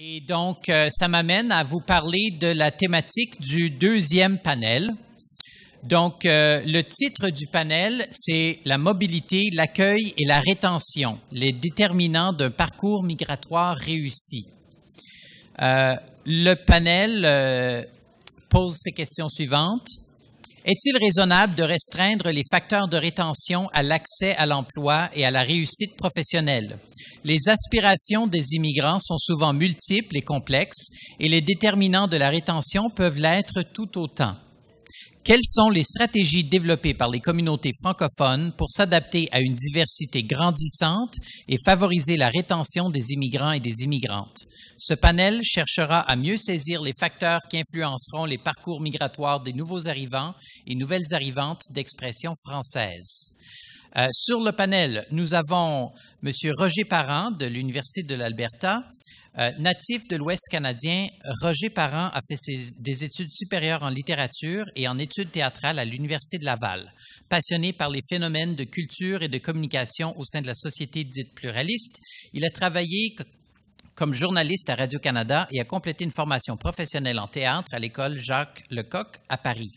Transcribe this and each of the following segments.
Et donc, ça m'amène à vous parler de la thématique du deuxième panel. Donc, le titre du panel, c'est « La mobilité, l'accueil et la rétention, les déterminants d'un parcours migratoire réussi ». Le panel pose ces questions suivantes. Est-il raisonnable de restreindre les facteurs de rétention à l'accès à l'emploi et à la réussite professionnelle? Les aspirations des immigrants sont souvent multiples et complexes et les déterminants de la rétention peuvent l'être tout autant. Quelles sont les stratégies développées par les communautés francophones pour s'adapter à une diversité grandissante et favoriser la rétention des immigrants et des immigrantes? Ce panel cherchera à mieux saisir les facteurs qui influenceront les parcours migratoires des nouveaux arrivants et nouvelles arrivantes d'expression française. Sur le panel, nous avons M. Roger Parent de l'Université de l'Alberta. Natif de l'Ouest canadien, Roger Parent a fait des études supérieures en littérature et en études théâtrales à l'Université de Laval. Passionné par les phénomènes de culture et de communication au sein de la société dite pluraliste, il a travaillé comme journaliste à Radio-Canada et a complété une formation professionnelle en théâtre à l'école Jacques Lecoq à Paris.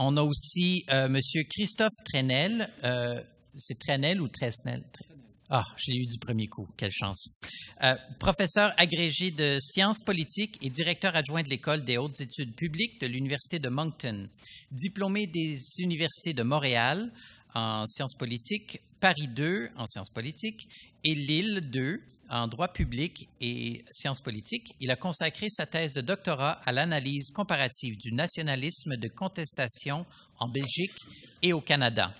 On a aussi M. Christophe Trenel. C'est Trenel ou Tresnel? Ah, je l'ai eu du premier coup. Quelle chance. Professeur agrégé de sciences politiques et directeur adjoint de l'École des hautes études publiques de l'Université de Moncton. Diplômé des universités de Montréal en sciences politiques, Paris 2 en sciences politiques et Lille 2 en droit public et sciences politiques. Il a consacré sa thèse de doctorat à l'analyse comparative du nationalisme de contestation en Belgique et au Canada.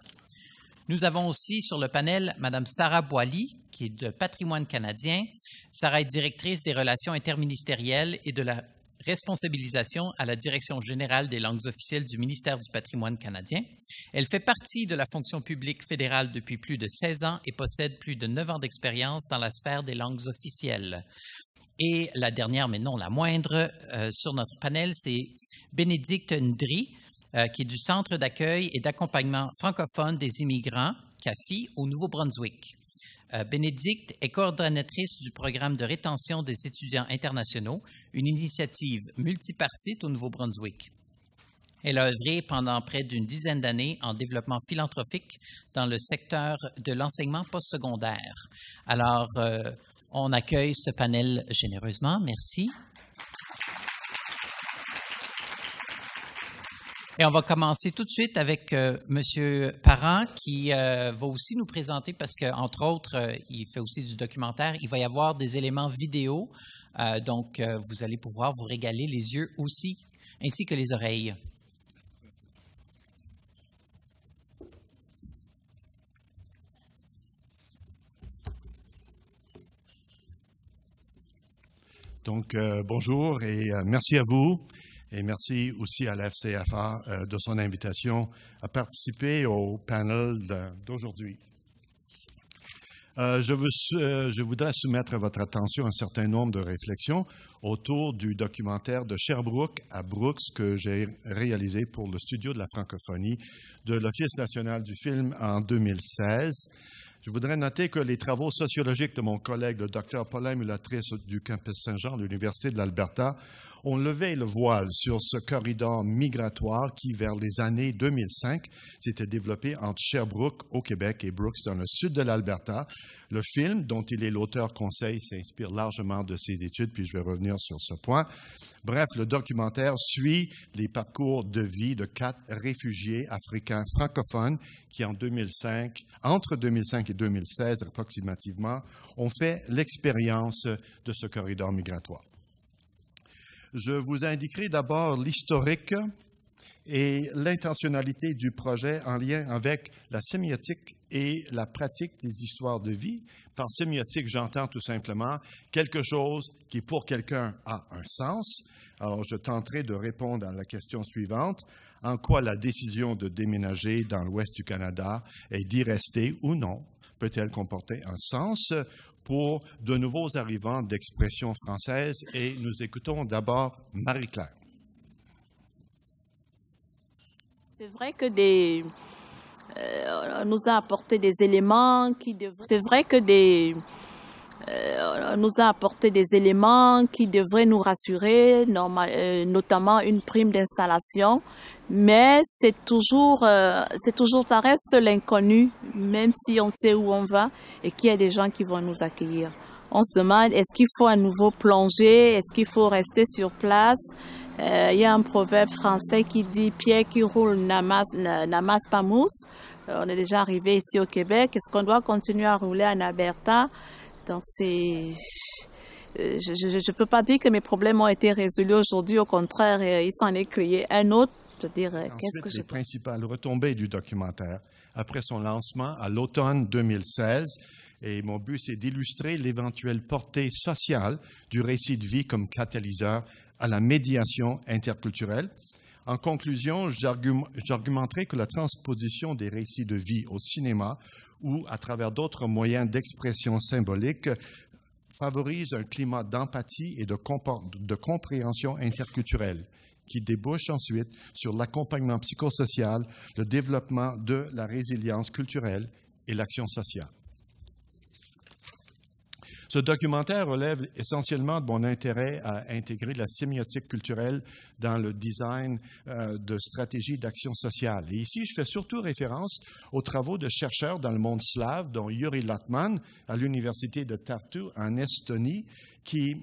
Nous avons aussi sur le panel Mme Sarah Boily, qui est de Patrimoine canadien. Sarah est directrice des relations interministérielles et de la responsabilisation à la Direction générale des langues officielles du ministère du Patrimoine canadien. Elle fait partie de la fonction publique fédérale depuis plus de 16 ans et possède plus de 9 ans d'expérience dans la sphère des langues officielles. Et la dernière, mais non la moindre, sur notre panel, c'est Bénédicte Ndri, qui est du Centre d'accueil et d'accompagnement francophone des immigrants, CAFI, au Nouveau-Brunswick. Bénédicte est coordonnatrice du programme de rétention des étudiants internationaux, une initiative multipartite au Nouveau-Brunswick. Elle a œuvré pendant près d'une dizaine d'années en développement philanthropique dans le secteur de l'enseignement postsecondaire. Alors, on accueille ce panel généreusement. Merci. Et on va commencer tout de suite avec M. Parent qui va aussi nous présenter, parce qu'entre autres, il fait aussi du documentaire. Il va y avoir des éléments vidéo, donc vous allez pouvoir vous régaler les yeux aussi, ainsi que les oreilles. Donc, bonjour et merci à vous. Et merci aussi à la FCFA de son invitation à participer au panel d'aujourd'hui. Je voudrais soumettre à votre attention un certain nombre de réflexions autour du documentaire de Sherbrooke à Brooks que j'ai réalisé pour le Studio de la francophonie de l'Office national du film en 2016. Je voudrais noter que les travaux sociologiques de mon collègue, le Dr Paulin Mulatrice du Campus Saint-Jean de l'Université de l'Alberta, ont levé le voile sur ce corridor migratoire qui, vers les années 2005, s'était développé entre Sherbrooke au Québec et Brooks dans le sud de l'Alberta. Le film, dont il est l'auteur-conseil, s'inspire largement de ses études, puis je vais revenir sur ce point. Bref, le documentaire suit les parcours de vie de 4 réfugiés africains francophones qui, entre 2005 et 2016 approximativement, ont fait l'expérience de ce corridor migratoire. Je vous indiquerai d'abord l'historique et l'intentionnalité du projet en lien avec la sémiotique et la pratique des histoires de vie. Par sémiotique, j'entends tout simplement quelque chose qui, pour quelqu'un, a un sens. Alors, je tenterai de répondre à la question suivante. En quoi la décision de déménager dans l'ouest du Canada et d'y rester ou non peut-elle comporter un sens pour de nouveaux arrivants d'expression française? Et nous écoutons d'abord Marie-Claire. C'est vrai que nous a apporté des éléments qui devraient... C'est vrai que nous a apporté des éléments qui devraient nous rassurer, notamment une prime d'installation. Mais ça reste l'inconnu, même si on sait où on va et qu'il y a des gens qui vont nous accueillir. On se demande, est-ce qu'il faut à nouveau plonger? Est-ce qu'il faut rester sur place? Il y a un proverbe français qui dit « Pierre qui roule n'amasse pas mousse ». On est déjà arrivé ici au Québec. Est-ce qu'on doit continuer à rouler en Alberta? Donc, je peux pas dire que mes problèmes ont été résolus aujourd'hui. Au contraire, il s'en est créé un autre. Les principales retombées du documentaire après son lancement à l'automne 2016. Et mon but, c'est d'illustrer l'éventuelle portée sociale du récit de vie comme catalyseur à la médiation interculturelle. En conclusion, j'argumenterai que la transposition des récits de vie au cinéma ou à travers d'autres moyens d'expression symbolique favorise un climat d'empathie et de compréhension interculturelle qui débouche ensuite sur l'accompagnement psychosocial, le développement de la résilience culturelle et l'action sociale. Ce documentaire relève essentiellement de mon intérêt à intégrer la sémiotique culturelle dans le design de stratégies d'action sociale. Et ici, je fais surtout référence aux travaux de chercheurs dans le monde slave, dont Yuri Latman à l'Université de Tartu en Estonie, qui,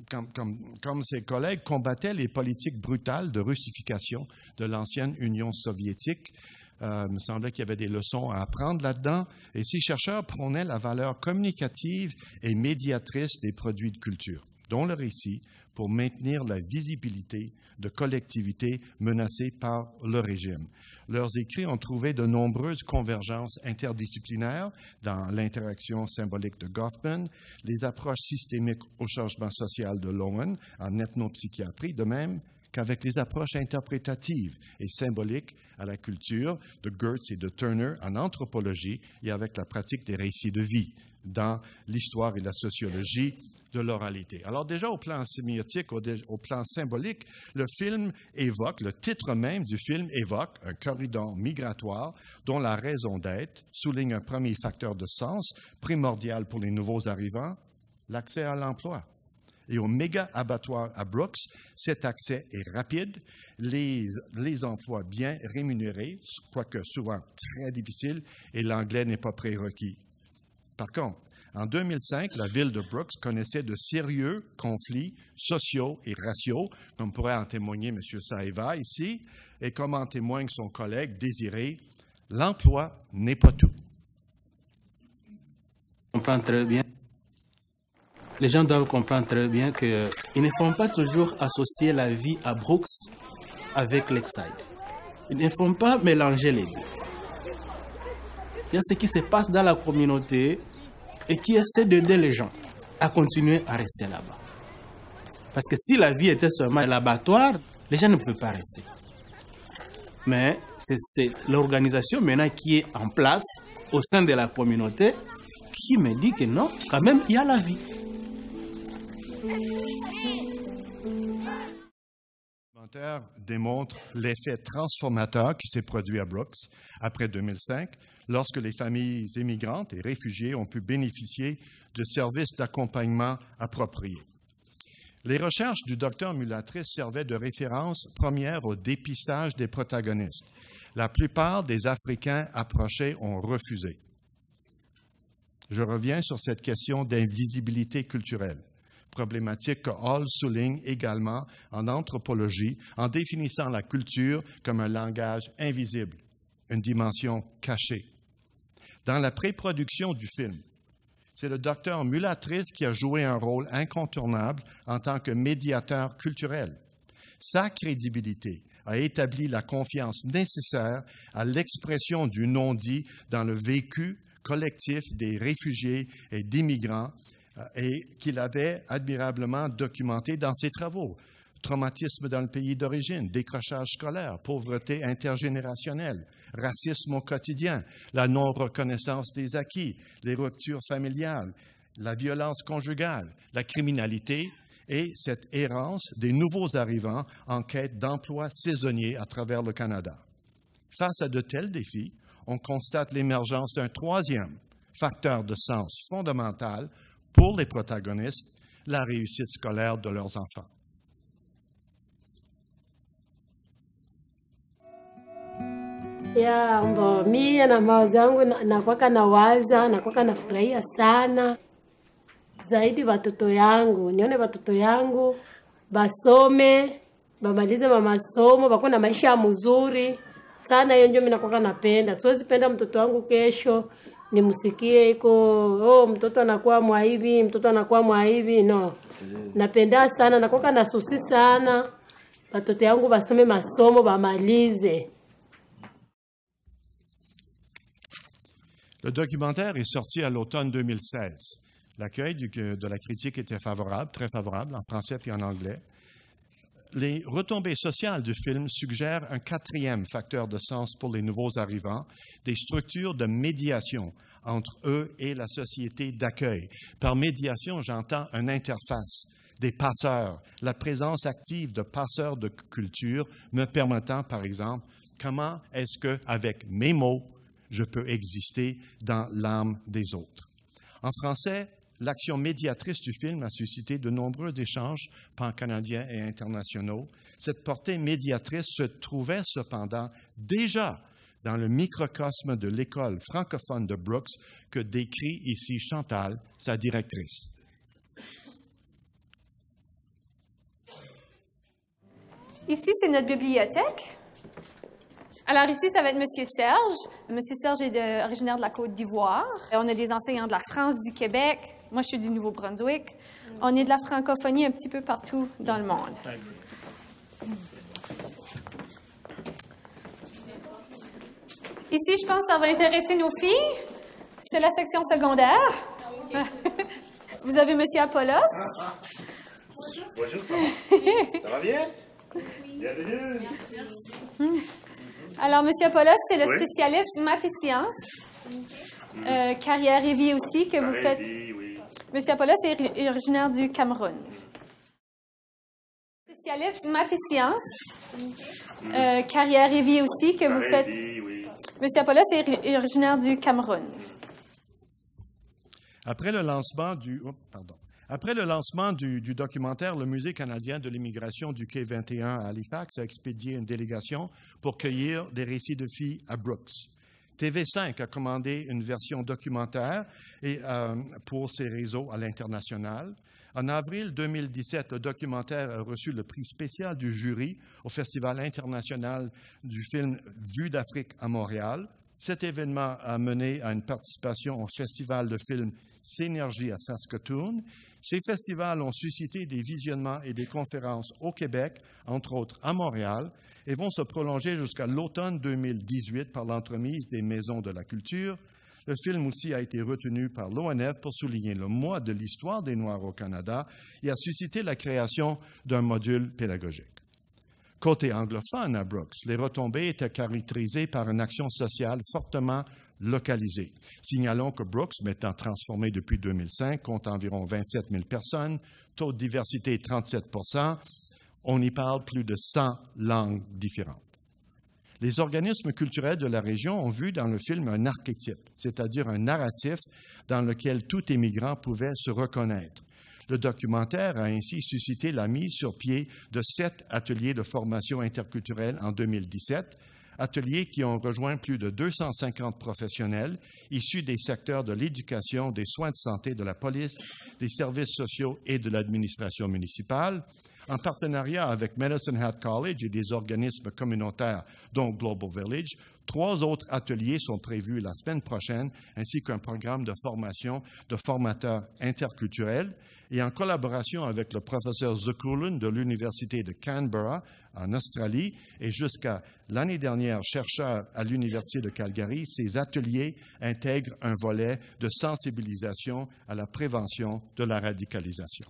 comme ses collègues, combattaient les politiques brutales de russification de l'ancienne Union soviétique. Il me semblait qu'il y avait des leçons à apprendre là-dedans. Et ces chercheurs prônaient la valeur communicative et médiatrice des produits de culture, dont le récit, pour maintenir la visibilité de collectivités menacées par le régime. Leurs écrits ont trouvé de nombreuses convergences interdisciplinaires dans l'interaction symbolique de Goffman, les approches systémiques au changement social de Lowen en ethnopsychiatrie, de même qu'avec les approches interprétatives et symboliques à la culture de Gertz et de Turner en anthropologie et avec la pratique des récits de vie dans l'histoire et la sociologie de l'oralité. Alors déjà au plan sémiotique, au plan symbolique, le titre même du film évoque un corridor migratoire dont la raison d'être souligne un premier facteur de sens primordial pour les nouveaux arrivants, l'accès à l'emploi. Et au méga-abattoir à Brooks, cet accès est rapide, les emplois bien rémunérés, quoique souvent très difficiles, et l'anglais n'est pas prérequis. Par contre, en 2005, la ville de Brooks connaissait de sérieux conflits sociaux et raciaux, comme pourrait en témoigner M. Saeva ici, et comme en témoigne son collègue Désiré, l'emploi n'est pas tout. On comprend très bien. Les gens doivent comprendre très bien qu'ils ne font pas toujours associer la vie à Brooks avec Lakeside. Ils ne font pas mélanger les deux. Il y a ce qui se passe dans la communauté et qui essaie d'aider les gens à continuer à rester là-bas. Parce que si la vie était seulement l'abattoir, les gens ne pouvaient pas rester. Mais c'est l'organisation maintenant qui est en place au sein de la communauté qui me dit que non, quand même, il y a la vie. Le documentaire démontre l'effet transformateur qui s'est produit à Brooks après 2005, lorsque les familles immigrantes et réfugiés ont pu bénéficier de services d'accompagnement appropriés. Les recherches du Dr Mulatrice servaient de référence première au dépistage des protagonistes. La plupart des Africains approchés ont refusé. Je reviens sur cette question d'invisibilité culturelle, problématique que Hall souligne également en anthropologie en définissant la culture comme un langage invisible, une dimension cachée. Dans la pré-production du film, c'est le docteur Mulatrice qui a joué un rôle incontournable en tant que médiateur culturel. Sa crédibilité a établi la confiance nécessaire à l'expression du non-dit dans le vécu collectif des réfugiés et d'immigrants et qu'il avait admirablement documenté dans ses travaux. Traumatisme dans le pays d'origine, décrochage scolaire, pauvreté intergénérationnelle, racisme au quotidien, la non-reconnaissance des acquis, les ruptures familiales, la violence conjugale, la criminalité et cette errance des nouveaux arrivants en quête d'emplois saisonniers à travers le Canada. Face à de tels défis, on constate l'émergence d'un troisième facteur de sens fondamental pour les protagonistes, la réussite scolaire de leurs enfants. Ya, mimi na mawazo yangu nakwaka nawaza, nakwaka nafurahia sana zaidi watoto yangu. Nione watoto yangu basome, bamalize masomo, bako na maisha mzuri sana. Hiyo ndio mimi nakwaka napenda. Siwezi penda mtoto wangu kesho nimsikie iko mtoto anakuwa mwaibi, mtoto anakuwa mwaibi. No. Napenda sana, nakwaka nasusi sana watoto yangu basome masomo, bamalize. Le documentaire est sorti à l'automne 2016. L'accueil de la critique était favorable, très favorable, en français puis en anglais. Les retombées sociales du film suggèrent un quatrième facteur de sens pour les nouveaux arrivants, des structures de médiation entre eux et la société d'accueil. Par médiation, j'entends une interface, des passeurs, la présence active de passeurs de culture me permettant, par exemple, comment est-ce qu'avec mes mots, je peux exister dans l'âme des autres. En français, l'action médiatrice du film a suscité de nombreux échanges pan-canadiens et internationaux. Cette portée médiatrice se trouvait cependant déjà dans le microcosme de l'école francophone de Brooks que décrit ici Chantal, sa directrice. Ici, c'est notre bibliothèque. Alors ici, ça va être Monsieur Serge. Monsieur Serge est originaire de la Côte d'Ivoire. On a des enseignants de la France, du Québec. Moi, je suis du Nouveau-Brunswick. On est de la francophonie un petit peu partout dans le monde. Ici, je pense que ça va intéresser nos filles. C'est la section secondaire. Vous avez Monsieur Apollos. Bonjour, ça va bien? Bienvenue. Alors, M. Apollos, c'est le spécialiste maths et sciences. Carrière et vie aussi que vous faites. Oui. M. Apollos est originaire du Cameroun. Spécialiste maths et sciences. Carrière et vie aussi que vous faites. Oui. M. Apollos est originaire du Cameroun. Après le lancement du documentaire, le Musée canadien de l'immigration du Quai 21 à Halifax a expédié une délégation pour cueillir des récits de filles à Brooks. TV5 a commandé une version documentaire pour ses réseaux à l'international. En avril 2017, le documentaire a reçu le prix spécial du jury au Festival international du film Vue d'Afrique à Montréal. Cet événement a mené à une participation au Festival de film Synergie à Saskatoon. Ces festivals ont suscité des visionnements et des conférences au Québec, entre autres à Montréal, et vont se prolonger jusqu'à l'automne 2018 par l'entremise des Maisons de la Culture. Le film aussi a été retenu par l'ONF pour souligner le mois de l'histoire des Noirs au Canada et a suscité la création d'un module pédagogique. Côté anglophone à Brooks, les retombées étaient caractérisées par une action sociale fortement localisée. Signalons que Brooks, m'étant transformé depuis 2005, compte environ 27 000 personnes, taux de diversité 37 %. On y parle plus de 100 langues différentes. Les organismes culturels de la région ont vu dans le film un archétype, c'est-à-dire un narratif dans lequel tout immigrant pouvait se reconnaître. Le documentaire a ainsi suscité la mise sur pied de 7 ateliers de formation interculturelle en 2017, ateliers qui ont rejoint plus de 250 professionnels issus des secteurs de l'éducation, des soins de santé, de la police, des services sociaux et de l'administration municipale, en partenariat avec Medicine Hat College et des organismes communautaires, dont Global Village. 3 autres ateliers sont prévus la semaine prochaine, ainsi qu'un programme de formation de formateurs interculturels. Et en collaboration avec le professeur Zukulun de l'Université de Canberra, en Australie, et jusqu'à l'année dernière chercheur à l'Université de Calgary, ces ateliers intègrent un volet de sensibilisation à la prévention de la radicalisation.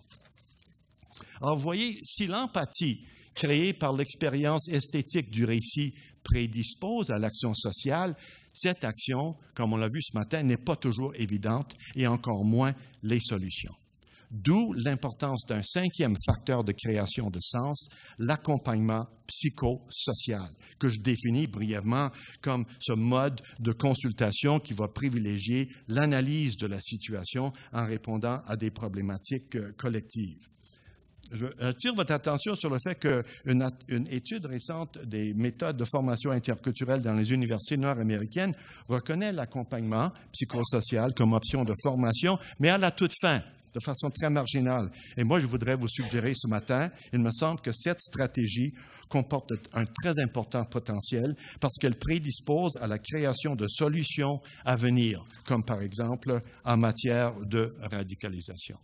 Alors, vous voyez, si l'empathie créée par l'expérience esthétique du récit prédispose à l'action sociale, cette action, comme on l'a vu ce matin, n'est pas toujours évidente et encore moins les solutions. D'où l'importance d'un 5e facteur de création de sens, l'accompagnement psychosocial, que je définis brièvement comme ce mode de consultation qui va privilégier l'analyse de la situation en répondant à des problématiques collectives. Je attire votre attention sur le fait qu'une étude récente des méthodes de formation interculturelle dans les universités nord-américaines reconnaît l'accompagnement psychosocial comme option de formation, mais à la toute fin, de façon très marginale. Et moi, je voudrais vous suggérer ce matin, il me semble que cette stratégie comporte un très important potentiel parce qu'elle prédispose à la création de solutions à venir, comme par exemple en matière de radicalisation.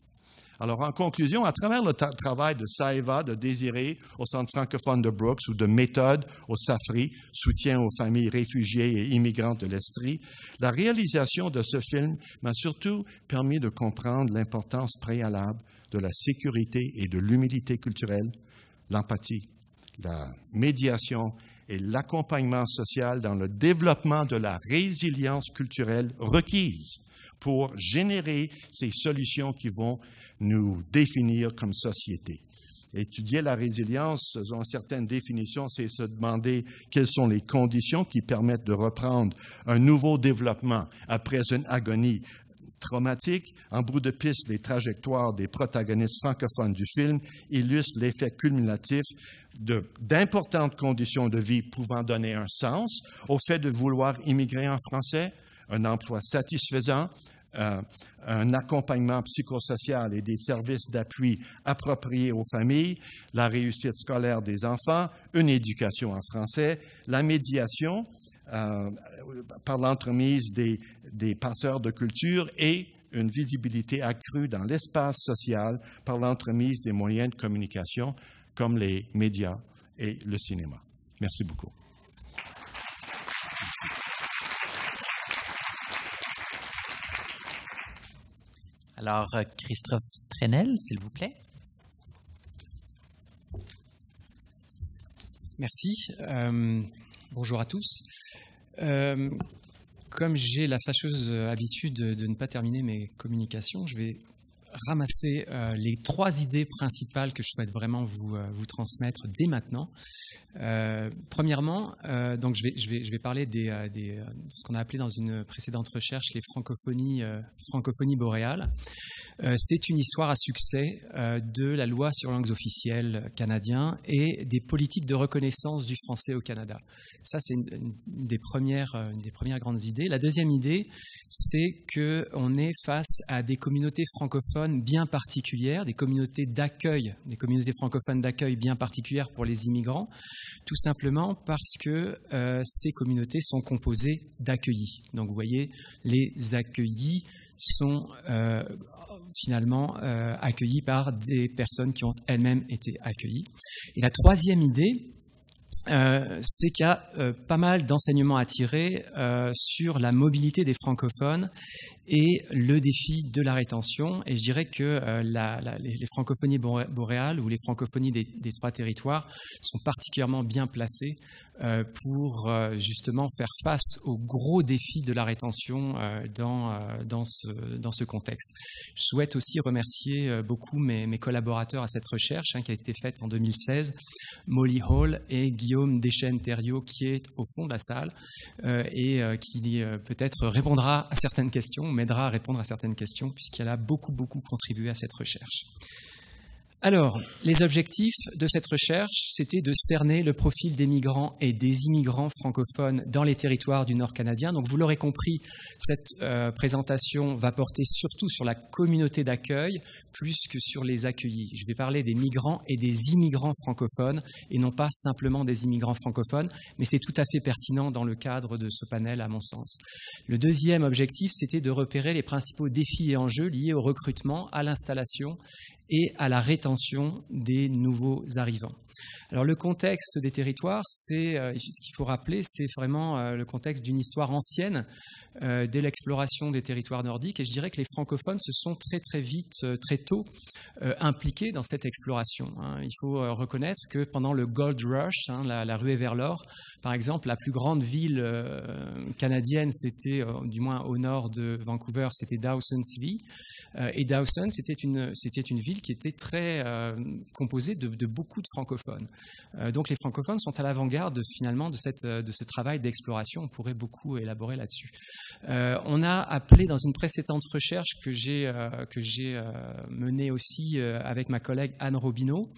Alors, en conclusion, à travers le travail de Saïva, de Désiré au Centre francophone de Brooks ou de Méthode au Safri, soutien aux familles réfugiées et immigrantes de l'Estrie, la réalisation de ce film m'a surtout permis de comprendre l'importance préalable de la sécurité et de l'humilité culturelle, l'empathie, la médiation et l'accompagnement social dans le développement de la résilience culturelle requise pour générer ces solutions qui vont nous définir comme société. Étudier la résilience, selon certaines définitions, c'est se demander quelles sont les conditions qui permettent de reprendre un nouveau développement après une agonie traumatique. En bout de piste, les trajectoires des protagonistes francophones du film illustrent l'effet cumulatif d'importantes conditions de vie pouvant donner un sens au fait de vouloir immigrer en français, un emploi satisfaisant, un accompagnement psychosocial et des services d'appui appropriés aux familles, la réussite scolaire des enfants, une éducation en français, la médiation par l'entremise des passeurs de culture et une visibilité accrue dans l'espace social par l'entremise des moyens de communication comme les médias et le cinéma. Merci beaucoup. Alors, Christophe Trenel, s'il vous plaît. Merci. Bonjour à tous. Comme j'ai la fâcheuse habitude de ne pas terminer mes communications, je vais ramasser les 3 idées principales que je souhaite vraiment vous transmettre dès maintenant. Premièrement, donc je vais parler de ce qu'on a appelé dans une précédente recherche les francophonies boréales. C'est une histoire à succès de la loi sur langues officielles canadien et des politiques de reconnaissance du français au Canada. Ça, c'est une des premières grandes idées. La deuxième idée, c'est qu'on est face à des communautés francophones bien particulières, des communautés francophones d'accueil bien particulières pour les immigrants, tout simplement parce que ces communautés sont composées d'accueillis. Donc vous voyez, les accueillis sont finalement accueillis par des personnes qui ont elles-mêmes été accueillies. Et la troisième idée, c'est qu'il y a pas mal d'enseignements à tirer sur la mobilité des francophones et le défi de la rétention. Et je dirais que les francophonies boréales ou les francophonies des 3 territoires sont particulièrement bien placées pour justement faire face au gros défi de la rétention dans ce contexte. Je souhaite aussi remercier beaucoup mes collaborateurs à cette recherche qui a été faite en 2016, Molly Hall et Guillaume Deschênes-Thériault, qui est au fond de la salle et qui peut-être répondra à certaines questions, m'aidera à répondre à certaines questions, puisqu'elle a beaucoup contribué à cette recherche. Alors, les objectifs de cette recherche, c'était de cerner le profil des migrants et des immigrants francophones dans les territoires du Nord canadien. Donc, vous l'aurez compris, cette présentation va porter surtout sur la communauté d'accueil, plus que sur les accueillis. Je vais parler des migrants et des immigrants francophones, et non pas simplement des immigrants francophones, mais c'est tout à fait pertinent dans le cadre de ce panel, à mon sens. Le deuxième objectif, c'était de repérer les principaux défis et enjeux liés au recrutement, à l'installation et à la rétention des nouveaux arrivants. Alors le contexte des territoires, ce qu'il faut rappeler, c'est vraiment le contexte d'une histoire ancienne dès l'exploration des territoires nordiques, et je dirais que les francophones se sont très vite, très tôt impliqués dans cette exploration. Il faut reconnaître que pendant le Gold Rush, la ruée vers l'or, par exemple, la plus grande ville canadienne, c'était, du moins au nord de Vancouver, c'était Dawson's Lee. Et Dawson, c'était une ville qui était très composée de beaucoup de francophones. Donc les francophones sont à l'avant-garde finalement de ce travail d'exploration. On pourrait beaucoup élaborer là-dessus. On a appelé dans une précédente recherche que j'ai menée aussi avec ma collègue Anne Robineau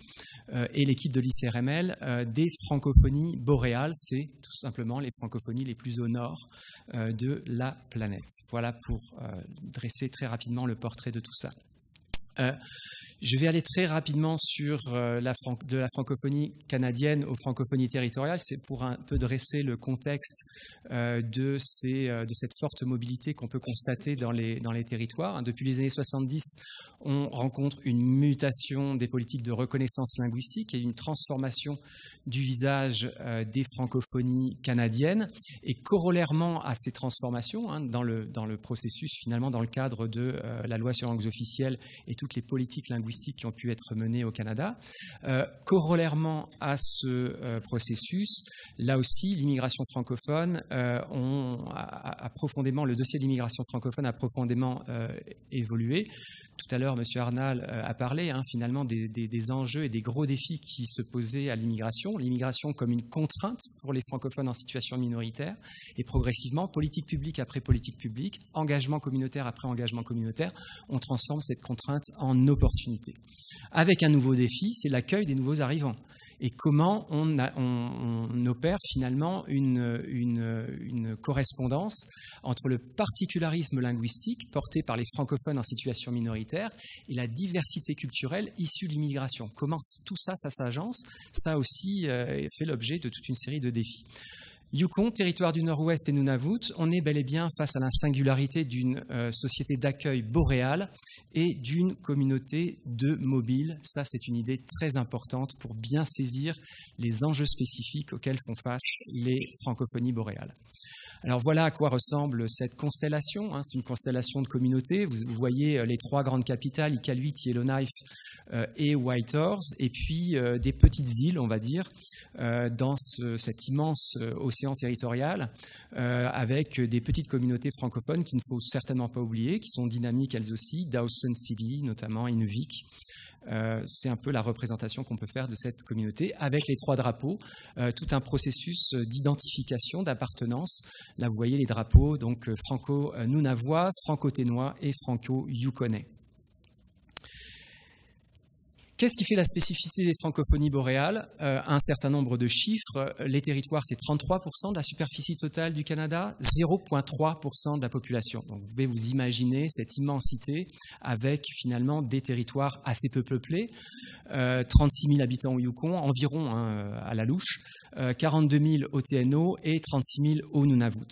et l'équipe de l'ICRML des francophonies boréales. C'est tout simplement les francophonies les plus au nord de la planète. Voilà pour dresser très rapidement le portrait de tout ça. Je vais aller très rapidement sur de la francophonie canadienne aux francophonies territoriales. C'est pour un peu dresser le contexte de cette forte mobilité qu'on peut constater dans les territoires. Depuis les années 70, on rencontre une mutation des politiques de reconnaissance linguistique et une transformation du visage des francophonies canadiennes. Et corollairement à ces transformations, dans le processus, finalement, dans le cadre de la loi sur les langues officielles et toutes les politiques linguistiques qui ont pu être menées au Canada. Corollairement à ce processus, là aussi, l'immigration francophone le dossier de l'immigration francophone a profondément évolué. Tout à l'heure, M. Arnal a parlé finalement des enjeux et des gros défis qui se posaient à l'immigration. L'immigration comme une contrainte pour les francophones en situation minoritaire et progressivement, politique publique après politique publique, engagement communautaire après engagement communautaire, on transforme cette contrainte en opportunité. Avec un nouveau défi, c'est l'accueil des nouveaux arrivants. Et comment on opère finalement une correspondance entre le particularisme linguistique porté par les francophones en situation minoritaire et la diversité culturelle issue de l'immigration. Comment tout ça s'agence? Ça aussi fait l'objet de toute une série de défis. Yukon, territoire du Nord-Ouest et Nunavut, on est bel et bien face à la singularité d'une société d'accueil boréale et d'une communauté de mobiles. Ça, c'est une idée très importante pour bien saisir les enjeux spécifiques auxquels font face les francophonies boréales. Alors voilà à quoi ressemble cette constellation. C'est une constellation de communautés. Vous voyez les trois grandes capitales, Iqaluit, Yellowknife et Whitehorse, et puis des petites îles, on va dire, dans cet immense océan territorial, avec des petites communautés francophones qu'il ne faut certainement pas oublier, qui sont dynamiques elles aussi, Dawson City, notamment Inuvik. C'est un peu la représentation qu'on peut faire de cette communauté avec les trois drapeaux, tout un processus d'identification, d'appartenance. Là, vous voyez les drapeaux donc franco-nunavois, franco-ténois et franco-yukonais. Qu'est-ce qui fait la spécificité des francophonies boréales? Un certain nombre de chiffres. Les territoires, c'est 33% de la superficie totale du Canada, 0,3% de la population. Donc, vous pouvez vous imaginer cette immensité avec finalement des territoires assez peu peuplés. 36 000 habitants au Yukon, environ à la louche, 42 000 au TNO et 36 000 au Nunavut.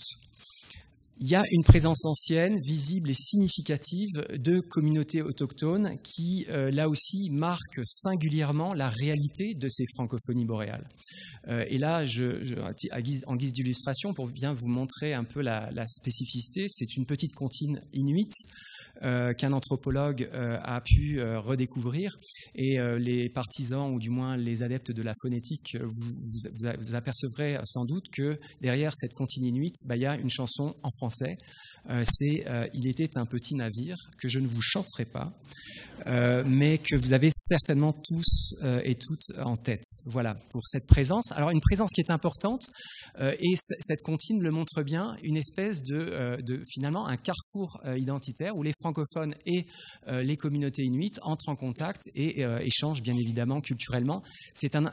Il y a une présence ancienne, visible et significative de communautés autochtones qui, là aussi, marquent singulièrement la réalité de ces francophonies boréales. Et là, en guise d'illustration, pour bien vous montrer un peu la spécificité, c'est une petite comptine inuite qu'un anthropologue a pu redécouvrir. Et les partisans, ou du moins les adeptes de la phonétique, vous apercevrez sans doute que derrière cette comptine inuite, il y a une chanson en français. C'est « Il était un petit navire » que je ne vous chanterai pas, mais que vous avez certainement tous et toutes en tête. Voilà, pour cette présence. Alors, une présence qui est importante, et cette comptine le montre bien, une espèce de finalement, un carrefour identitaire où les francophones et les communautés inuites entrent en contact et échangent, bien évidemment, culturellement. C'est un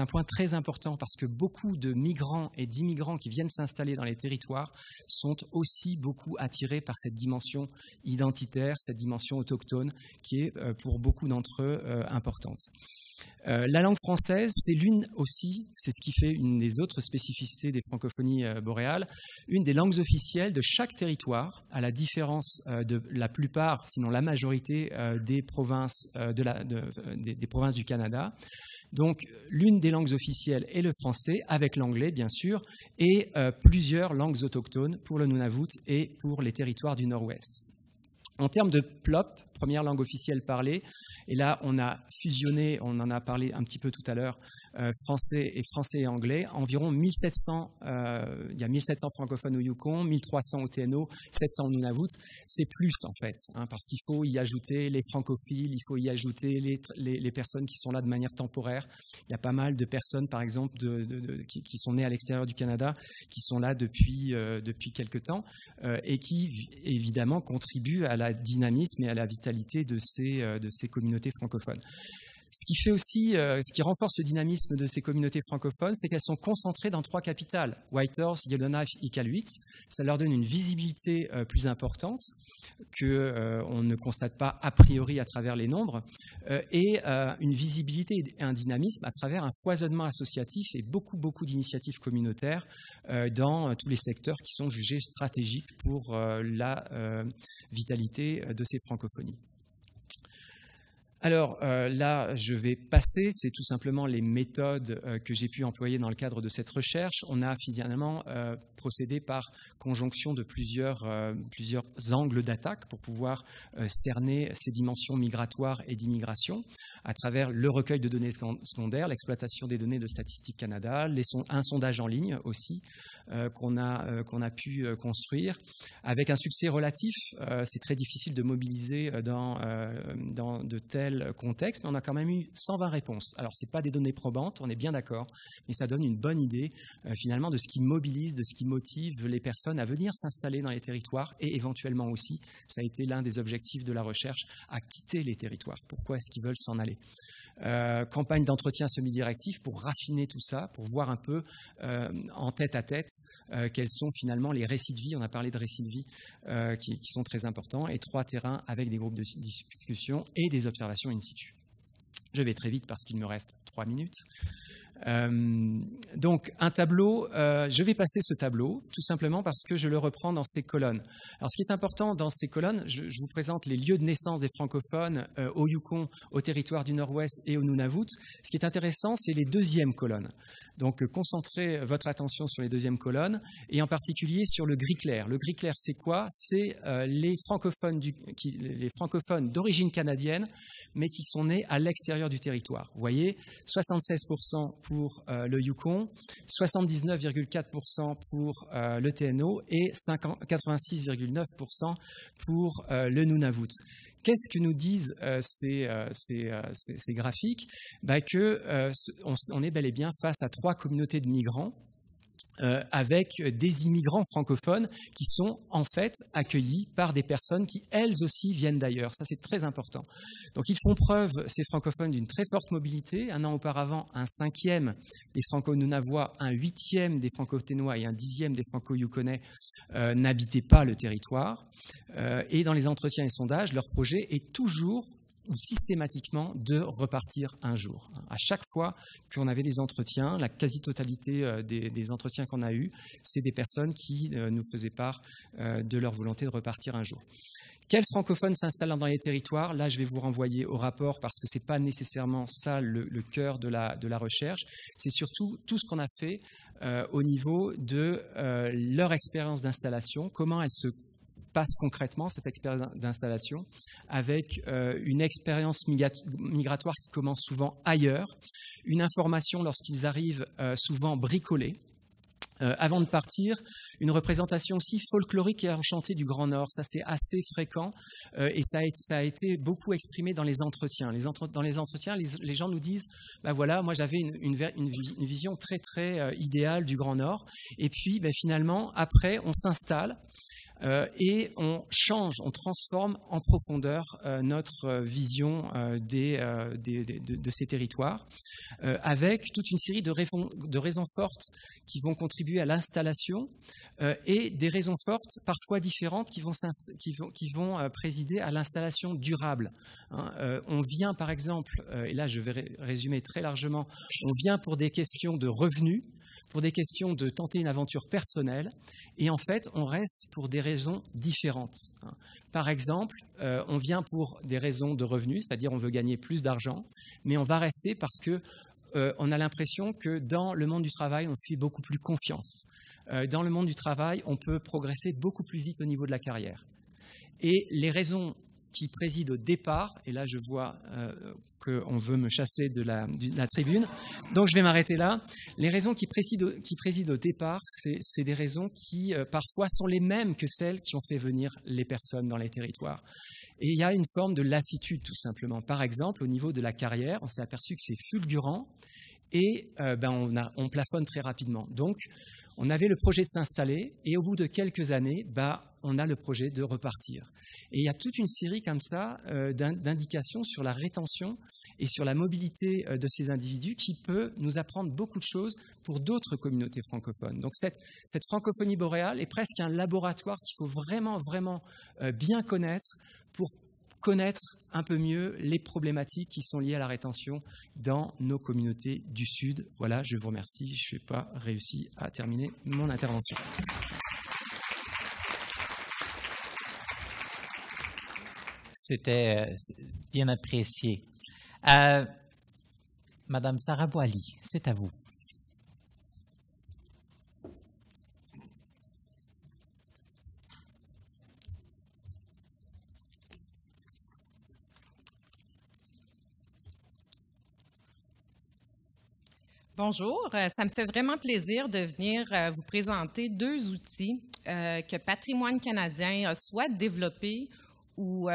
point très important parce que beaucoup de migrants et d'immigrants qui viennent s'installer dans les territoires sont aussi beaucoup attirés par cette dimension identitaire, cette dimension autochtone qui est pour beaucoup d'entre eux importante. La langue française, c'est c'est ce qui fait une des autres spécificités des francophonies boréales, une des langues officielles de chaque territoire, à la différence de la plupart, sinon la majorité des provinces, des provinces du Canada. Donc, l'une des langues officielles est le français, avec l'anglais, bien sûr, et plusieurs langues autochtones pour le Nunavut et pour les territoires du Nord-Ouest. En termes de première langue officielle parlée. Et là, on a fusionné, on en a parlé un petit peu tout à l'heure, français et anglais. Environ 1700, il y a 1700 francophones au Yukon, 1300 au TNO, 700 au Nunavut. C'est plus en fait, parce qu'il faut y ajouter les francophiles, il faut y ajouter les personnes qui sont là de manière temporaire. Il y a pas mal de personnes, par exemple, qui sont nées à l'extérieur du Canada, qui sont là depuis quelque temps et qui, évidemment, contribuent à la dynamisme et à la vitalité de ces communautés francophones. Ce qui fait aussi, ce qui renforce le dynamisme de ces communautés francophones, c'est qu'elles sont concentrées dans 3 capitales, Whitehorse, Yellowknife, Iqaluit. Ça leur donne une visibilité plus importante qu'on ne constate pas a priori à travers les nombres, et une visibilité et un dynamisme à travers un foisonnement associatif et beaucoup d'initiatives communautaires dans tous les secteurs qui sont jugés stratégiques pour la vitalité de ces francophonies. Alors là, je vais passer, c'est tout simplement les méthodes que j'ai pu employer dans le cadre de cette recherche. On a finalement procédé par conjonction de plusieurs angles d'attaque pour pouvoir cerner ces dimensions migratoires et d'immigration à travers le recueil de données secondaires, l'exploitation des données de Statistique Canada, un sondage en ligne aussi qu'on a pu construire avec un succès relatif. C'est très difficile de mobiliser dans de tels contextes, mais on a quand même eu 120 réponses. Alors, ce n'est pas des données probantes, on est bien d'accord, mais ça donne une bonne idée finalement de ce qui mobilise, de ce qui motive les personnes à venir s'installer dans les territoires et éventuellement aussi, ça a été l'un des objectifs de la recherche, à quitter les territoires. Pourquoi est-ce qu'ils veulent s'en aller ? Campagne d'entretien semi-directif pour raffiner tout ça, pour voir un peu en tête à tête quels sont finalement les récits de vie. On a parlé de récits de vie qui sont très importants, et 3 terrains avec des groupes de discussion et des observations in situ. Je vais très vite parce qu'il me reste 3 minutes. Donc un tableau, je vais passer ce tableau tout simplement parce que je le reprends dans ces colonnes. Alors ce qui est important dans ces colonnes, je vous présente les lieux de naissance des francophones au Yukon, au territoire du Nord-Ouest et au Nunavut. Ce qui est intéressant, c'est les deuxièmes colonnes. Donc concentrez votre attention sur les deuxièmes colonnes et en particulier sur le gris clair. Le gris clair, c'est quoi ? C'est les francophones d'origine canadienne mais qui sont nés à l'extérieur du territoire. Vous voyez, 76% pour le Yukon, 79,4% pour le TNO et 86,9% pour le Nunavut. Qu'est-ce que nous disent ces graphiques ? On est bel et bien face à 3 communautés de migrants avec des immigrants francophones qui sont en fait accueillis par des personnes qui elles aussi viennent d'ailleurs. Ça, c'est très important. Donc ils font preuve, ces francophones, d'une très forte mobilité. Un an auparavant, 1/5 des franco-nunavois, 1/8 des franco-ténois et 1/10 des franco-yukonais n'habitaient pas le territoire. Et dans les entretiens et sondages, leur projet est toujours ou systématiquement de repartir un jour. À chaque fois qu'on avait des entretiens, la quasi-totalité des entretiens qu'on a eus, c'est des personnes qui nous faisaient part de leur volonté de repartir un jour. Quels francophones s'installent dans les territoires ? Là, je vais vous renvoyer au rapport parce que ce n'est pas nécessairement ça le cœur de la recherche. C'est surtout tout ce qu'on a fait au niveau de leur expérience d'installation, comment elle se passe concrètement, cette expérience d'installation, avec une expérience migratoire qui commence souvent ailleurs, une information lorsqu'ils arrivent souvent bricolée. Avant de partir, une représentation aussi folklorique et enchantée du Grand Nord. Ça, c'est assez fréquent et ça a été beaucoup exprimé dans les entretiens. Dans les entretiens, les gens nous disent voilà, moi j'avais une vision très très idéale du Grand Nord. Et puis finalement, après, on s'installe. Et on change, on transforme en profondeur notre vision de ces territoires avec toute une série de raisons fortes qui vont contribuer à l'installation et des raisons fortes, parfois différentes, qui vont présider à l'installation durable. On vient par exemple, et là je vais résumer très largement, on vient pour des questions de revenus, pour des questions de tenter une aventure personnelle, et en fait, on reste pour des raisons différentes. Par exemple, on vient pour des raisons de revenus, c'est-à-dire on veut gagner plus d'argent, mais on va rester parce que on a l'impression que dans le monde du travail, on fait beaucoup plus confiance. Dans le monde du travail, on peut progresser beaucoup plus vite au niveau de la carrière. Et les raisons qui préside au départ, et là je vois qu'on veut me chasser de la tribune, donc je vais m'arrêter là. Les raisons qui président au départ, c'est des raisons qui parfois sont les mêmes que celles qui ont fait venir les personnes dans les territoires. Et il y a une forme de lassitude tout simplement. Par exemple, au niveau de la carrière, on s'est aperçu que c'est fulgurant et on plafonne très rapidement. Donc, on avait le projet de s'installer et au bout de quelques années, on a le projet de repartir. Et il y a toute une série comme ça d'indications sur la rétention et sur la mobilité de ces individus qui peut nous apprendre beaucoup de choses pour d'autres communautés francophones. Donc cette francophonie boréale est presque un laboratoire qu'il faut vraiment, vraiment bien connaître pour connaître un peu mieux les problématiques qui sont liées à la rétention dans nos communautés du Sud. Voilà, je vous remercie. Je n'ai pas réussi à terminer mon intervention. C'était bien apprécié. Madame Sarah Boily, c'est à vous. Bonjour, ça me fait vraiment plaisir de venir vous présenter 2 outils que Patrimoine canadien a soit développés ou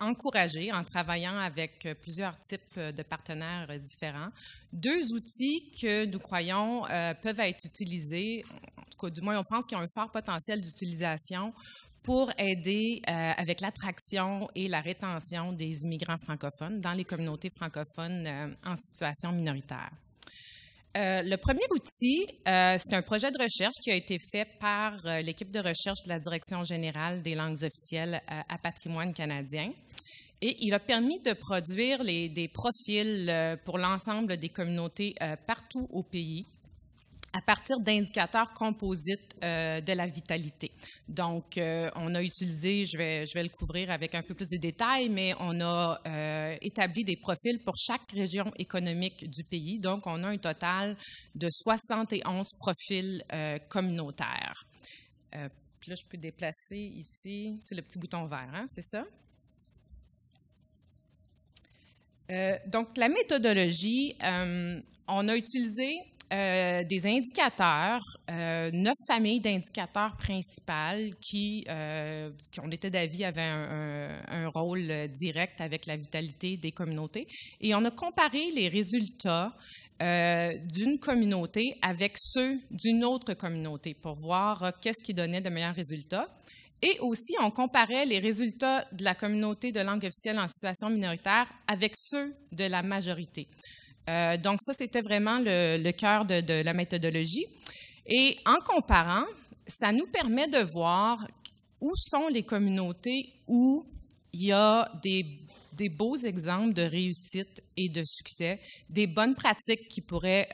encouragés en travaillant avec plusieurs types de partenaires différents. 2 outils que nous croyons peuvent être utilisés, en tout cas du moins on pense qu'ils ont un fort potentiel d'utilisation pour aider avec l'attraction et la rétention des immigrants francophones dans les communautés francophones en situation minoritaire. Le premier outil, c'est un projet de recherche qui a été fait par l'équipe de recherche de la Direction générale des langues officielles à Patrimoine canadien. Et il a permis de produire des profils pour l'ensemble des communautés partout au pays à partir d'indicateurs composites de la vitalité. Donc, on a utilisé, je vais le couvrir avec un peu plus de détails, mais on a établi des profils pour chaque région économique du pays. Donc, on a un total de 71 profils communautaires. Puis là, je peux déplacer ici, c'est le petit bouton vert, hein, c'est ça? Donc, la méthodologie, on a utilisé des indicateurs, 9 familles d'indicateurs principales qui on était d'avis, avaient un rôle direct avec la vitalité des communautés. Et on a comparé les résultats d'une communauté avec ceux d'une autre communauté pour voir qu'est-ce qui donnait de meilleurs résultats. Et aussi, on comparait les résultats de la communauté de langue officielle en situation minoritaire avec ceux de la majorité. Donc ça, c'était vraiment le cœur de la méthodologie. Et en comparant, ça nous permet de voir où sont les communautés où il y a des beaux exemples de réussite et de succès, des bonnes pratiques qui pourraient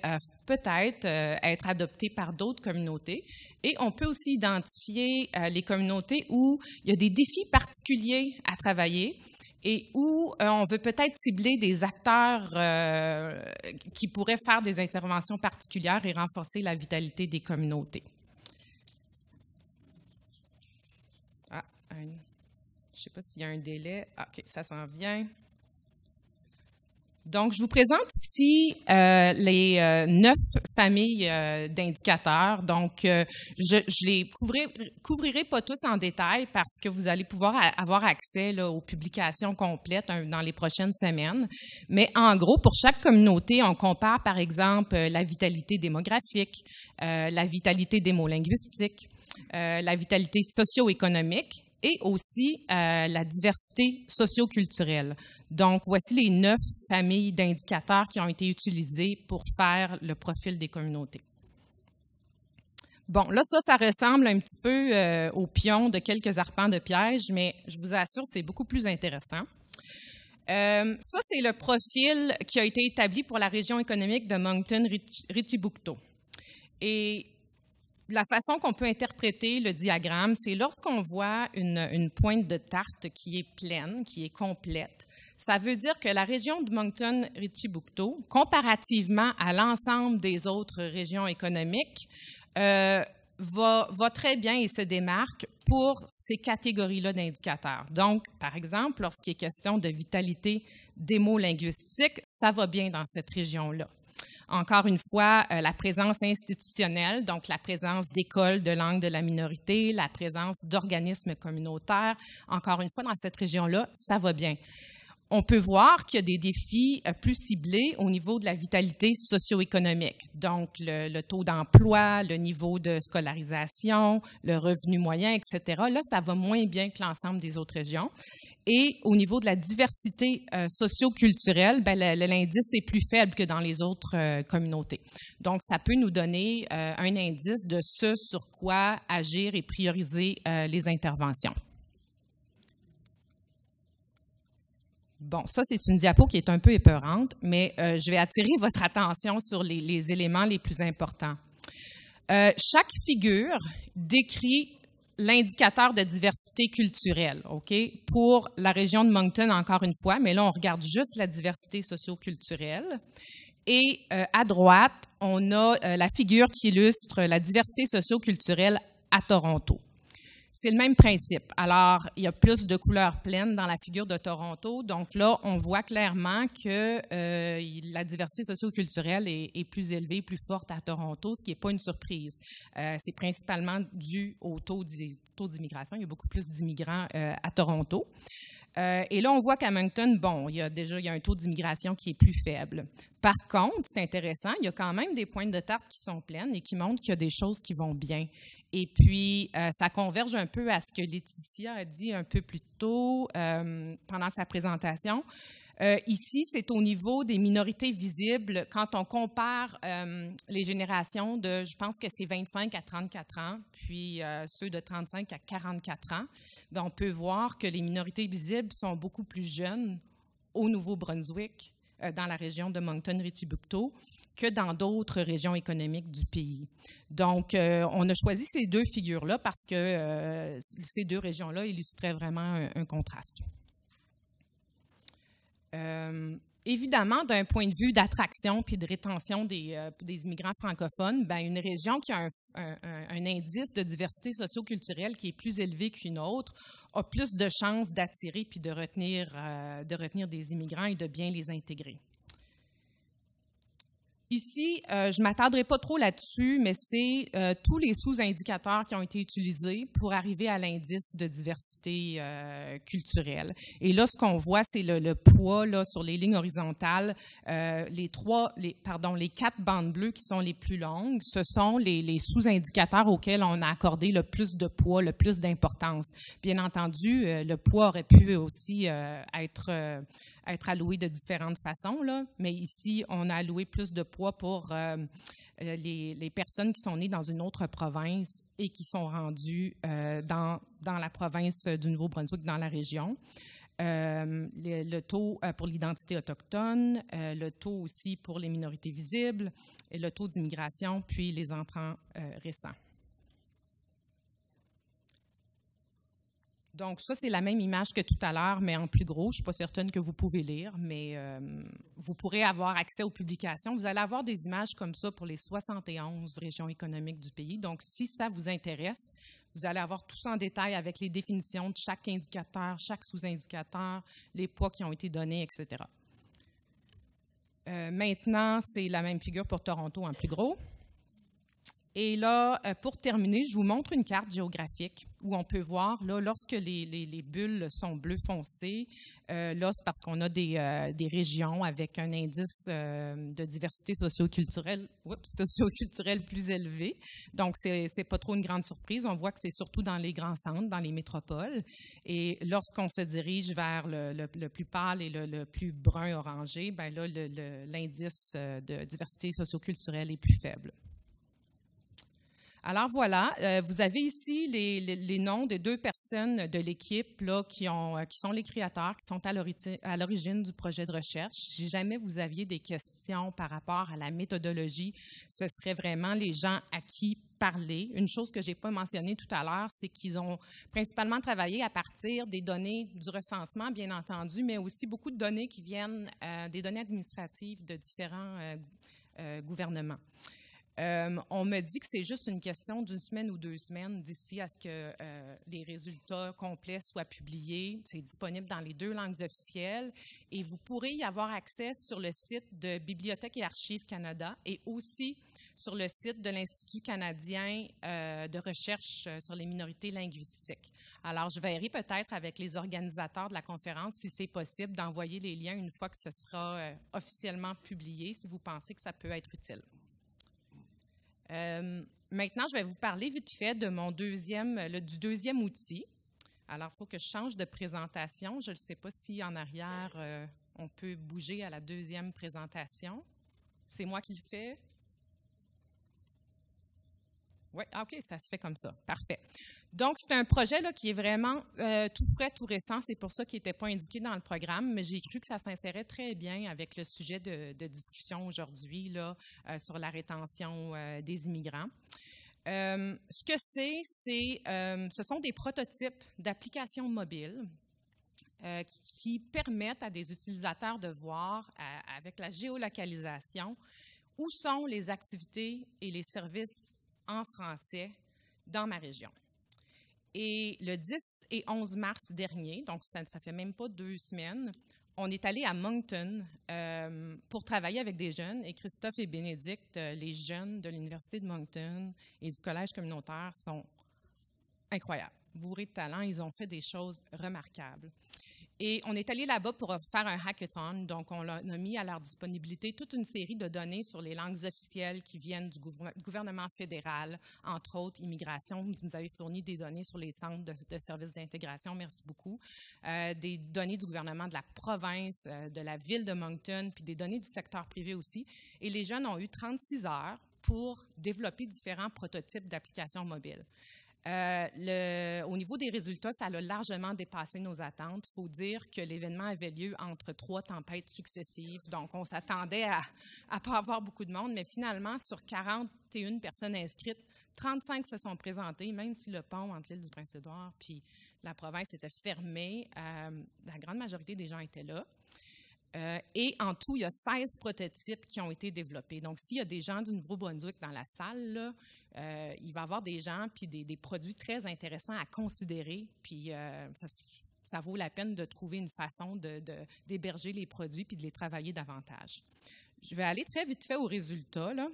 peut-être être adoptées par d'autres communautés. Et on peut aussi identifier les communautés où il y a des défis particuliers à travailler et où on veut peut-être cibler des acteurs qui pourraient faire des interventions particulières et renforcer la vitalité des communautés. Je ne sais pas s'il y a un délai. OK, ça s'en vient. Donc, je vous présente ici les 9 familles d'indicateurs. Donc, je les couvrirai pas tous en détail parce que vous allez pouvoir avoir accès là, aux publications complètes dans les prochaines semaines. Mais en gros, pour chaque communauté, on compare par exemple la vitalité démographique, la vitalité démolinguistique, la vitalité socio-économique et aussi la diversité socio-culturelle. Donc, voici les 9 familles d'indicateurs qui ont été utilisées pour faire le profil des communautés. Bon, là, ça ressemble un petit peu au pion de quelques arpents de piège, mais je vous assure, c'est beaucoup plus intéressant. Ça, c'est le profil qui a été établi pour la région économique de Moncton-Richiboucto. Et la façon qu'on peut interpréter le diagramme, c'est lorsqu'on voit une pointe de tarte qui est pleine, qui est complète, ça veut dire que la région de Moncton-Richiboucto, comparativement à l'ensemble des autres régions économiques, va très bien et se démarque pour ces catégories-là d'indicateurs. Donc, par exemple, lorsqu'il est question de vitalité démo-linguistique, ça va bien dans cette région-là. Encore une fois, la présence institutionnelle, donc la présence d'écoles de langue de la minorité, la présence d'organismes communautaires, encore une fois, dans cette région-là, ça va bien. On peut voir qu'il y a des défis plus ciblés au niveau de la vitalité socio-économique, donc le taux d'emploi, le niveau de scolarisation, le revenu moyen, etc. Là, ça va moins bien que l'ensemble des autres régions. Et au niveau de la diversité socio-culturelle, ben, l'indice est plus faible que dans les autres communautés. Donc, ça peut nous donner un indice de ce sur quoi agir et prioriser les interventions. Bon, ça, c'est une diapo qui est un peu épeurante, mais je vais attirer votre attention sur les éléments les plus importants. Chaque figure décrit l'indicateur de diversité culturelle, OK? Pour la région de Moncton, encore une fois, mais là, on regarde juste la diversité socio-culturelle. Et à droite, on a la figure qui illustre la diversité socio-culturelle à Toronto. C'est le même principe. Alors, il y a plus de couleurs pleines dans la figure de Toronto. Donc là, on voit clairement que la diversité socio-culturelle est plus élevée, plus forte à Toronto, ce qui n'est pas une surprise. C'est principalement dû au taux d'immigration. Il y a beaucoup plus d'immigrants à Toronto. Et là, on voit qu'à Moncton, bon, il y a un taux d'immigration qui est plus faible. Par contre, c'est intéressant, il y a quand même des pointes de tarte qui sont pleines et qui montrent qu'il y a des choses qui vont bien. Et puis, ça converge un peu à ce que Laetitia a dit un peu plus tôt pendant sa présentation. Ici, c'est au niveau des minorités visibles. Quand on compare les générations de, je pense que c'est 25 à 34 ans, puis ceux de 35 à 44 ans, bien, on peut voir que les minorités visibles sont beaucoup plus jeunes au Nouveau-Brunswick, dans la région de Moncton-Richiboucto, que dans d'autres régions économiques du pays. Donc, on a choisi ces deux figures-là parce que ces deux régions-là illustraient vraiment un contraste. Évidemment, d'un point de vue d'attraction puis de rétention des immigrants francophones, bien, une région qui a un indice de diversité socio-culturelle qui est plus élevé qu'une autre a plus de chances d'attirer puis de retenir des immigrants et de bien les intégrer. Ici, je ne m'attarderai pas trop là-dessus, mais c'est tous les sous-indicateurs qui ont été utilisés pour arriver à l'indice de diversité culturelle. Et là, ce qu'on voit, c'est le poids là, sur les lignes horizontales. Les 4 bandes bleues qui sont les plus longues, ce sont les sous-indicateurs auxquels on a accordé le plus de poids, le plus d'importance. Bien entendu, le poids aurait pu aussi être alloué de différentes façons, là, mais ici, on a alloué plus de poids pour les personnes qui sont nées dans une autre province et qui sont rendues dans la province du Nouveau-Brunswick, dans la région. Le taux pour l'identité autochtone, le taux aussi pour les minorités visibles, et le taux d'immigration, puis les entrants récents. Donc, ça, c'est la même image que tout à l'heure, mais en plus gros. Je ne suis pas certaine que vous pouvez lire, mais vous pourrez avoir accès aux publications. Vous allez avoir des images comme ça pour les 71 régions économiques du pays. Donc, si ça vous intéresse, vous allez avoir tout ça en détail avec les définitions de chaque indicateur, chaque sous-indicateur, les poids qui ont été donnés, etc. Maintenant, c'est la même figure pour Toronto en plus gros. Et là, pour terminer, je vous montre une carte géographique où on peut voir, là, lorsque les bulles sont bleu foncé, là, c'est parce qu'on a des régions avec un indice de diversité socio-culturelle plus élevé. Donc, c'est pas trop une grande surprise. On voit que c'est surtout dans les grands centres, dans les métropoles. Et lorsqu'on se dirige vers le plus pâle et le plus brun orangé, bien là, l'indice de diversité socio-culturelle est plus faible. Alors voilà, vous avez ici les noms de 2 personnes de l'équipe là, qui sont les créateurs, qui sont à l'origine du projet de recherche. Si jamais vous aviez des questions par rapport à la méthodologie, ce serait vraiment les gens à qui parler. Une chose que je n'ai pas mentionnée tout à l'heure, c'est qu'ils ont principalement travaillé à partir des données du recensement, bien entendu, mais aussi beaucoup de données qui viennent des données administratives de différents gouvernements. On me dit que c'est juste une question d'une semaine ou 2 semaines d'ici à ce que les résultats complets soient publiés. C'est disponible dans les 2 langues officielles et vous pourrez y avoir accès sur le site de Bibliothèque et Archives Canada et aussi sur le site de l'Institut canadien de recherche sur les minorités linguistiques. Alors, je verrai peut-être avec les organisateurs de la conférence si c'est possible d'envoyer les liens une fois que ce sera officiellement publié, si vous pensez que ça peut être utile. Maintenant, je vais vous parler vite fait de du deuxième outil. Alors, il faut que je change de présentation. Je ne sais pas si en arrière, on peut bouger à la deuxième présentation. C'est moi qui le fais? Oui, OK, ça se fait comme ça. Parfait. Donc, c'est un projet là, qui est vraiment tout frais, tout récent. C'est pour ça qu'il n'était pas indiqué dans le programme, mais j'ai cru que ça s'insérait très bien avec le sujet de discussion aujourd'hui là, sur la rétention des immigrants. Ce que ce sont des prototypes d'applications mobiles qui permettent à des utilisateurs de voir, avec la géolocalisation, où sont les activités et les services en français dans ma région. Et le 10 et 11 mars dernier, donc ça ne fait même pas 2 semaines, on est allé à Moncton pour travailler avec des jeunes. Et Christophe et Bénédicte, les jeunes de l'Université de Moncton et du Collège communautaire sont incroyables. Bourrés de talent, ils ont fait des choses remarquables. Et on est allé là-bas pour faire un hackathon. Donc, on a mis à leur disponibilité toute une série de données sur les langues officielles qui viennent du gouvernement fédéral, entre autres immigration. Vous nous avez fourni des données sur les centres de services d'intégration, merci beaucoup. Des données du gouvernement de la province, de la ville de Moncton, puis des données du secteur privé aussi. Et les jeunes ont eu 36 heures pour développer différents prototypes d'applications mobiles. Au niveau des résultats, ça a largement dépassé nos attentes. Il faut dire que l'événement avait lieu entre 3 tempêtes successives. Donc, on s'attendait à ne pas avoir beaucoup de monde, mais finalement, sur 41 personnes inscrites, 35 se sont présentées, même si le pont entre l'île du Prince-Édouard puis la province était fermé. La grande majorité des gens étaient là. Et en tout, il y a 16 prototypes qui ont été développés. Donc, s'il y a des gens du Nouveau-Brunswick dans la salle, là, il va y avoir des gens puis des produits très intéressants à considérer. Puis, ça vaut la peine de trouver une façon d'héberger les produits puis de les travailler davantage. Je vais aller très vite fait aux résultats, là.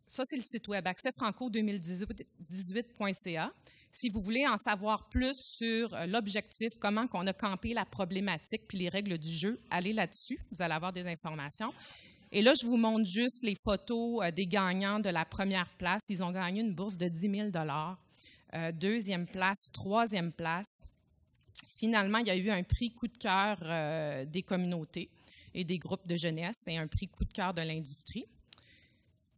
Ça, c'est le site web accèsfranco2018.ca. Si vous voulez en savoir plus sur l'objectif, comment on a campé la problématique puis les règles du jeu, allez là-dessus. Vous allez avoir des informations. Et là, je vous montre juste les photos des gagnants de la première place. Ils ont gagné une bourse de 10 000 deuxième place, troisième place. Finalement, il y a eu un prix coup de cœur des communautés et des groupes de jeunesse et un prix coup de cœur de l'industrie.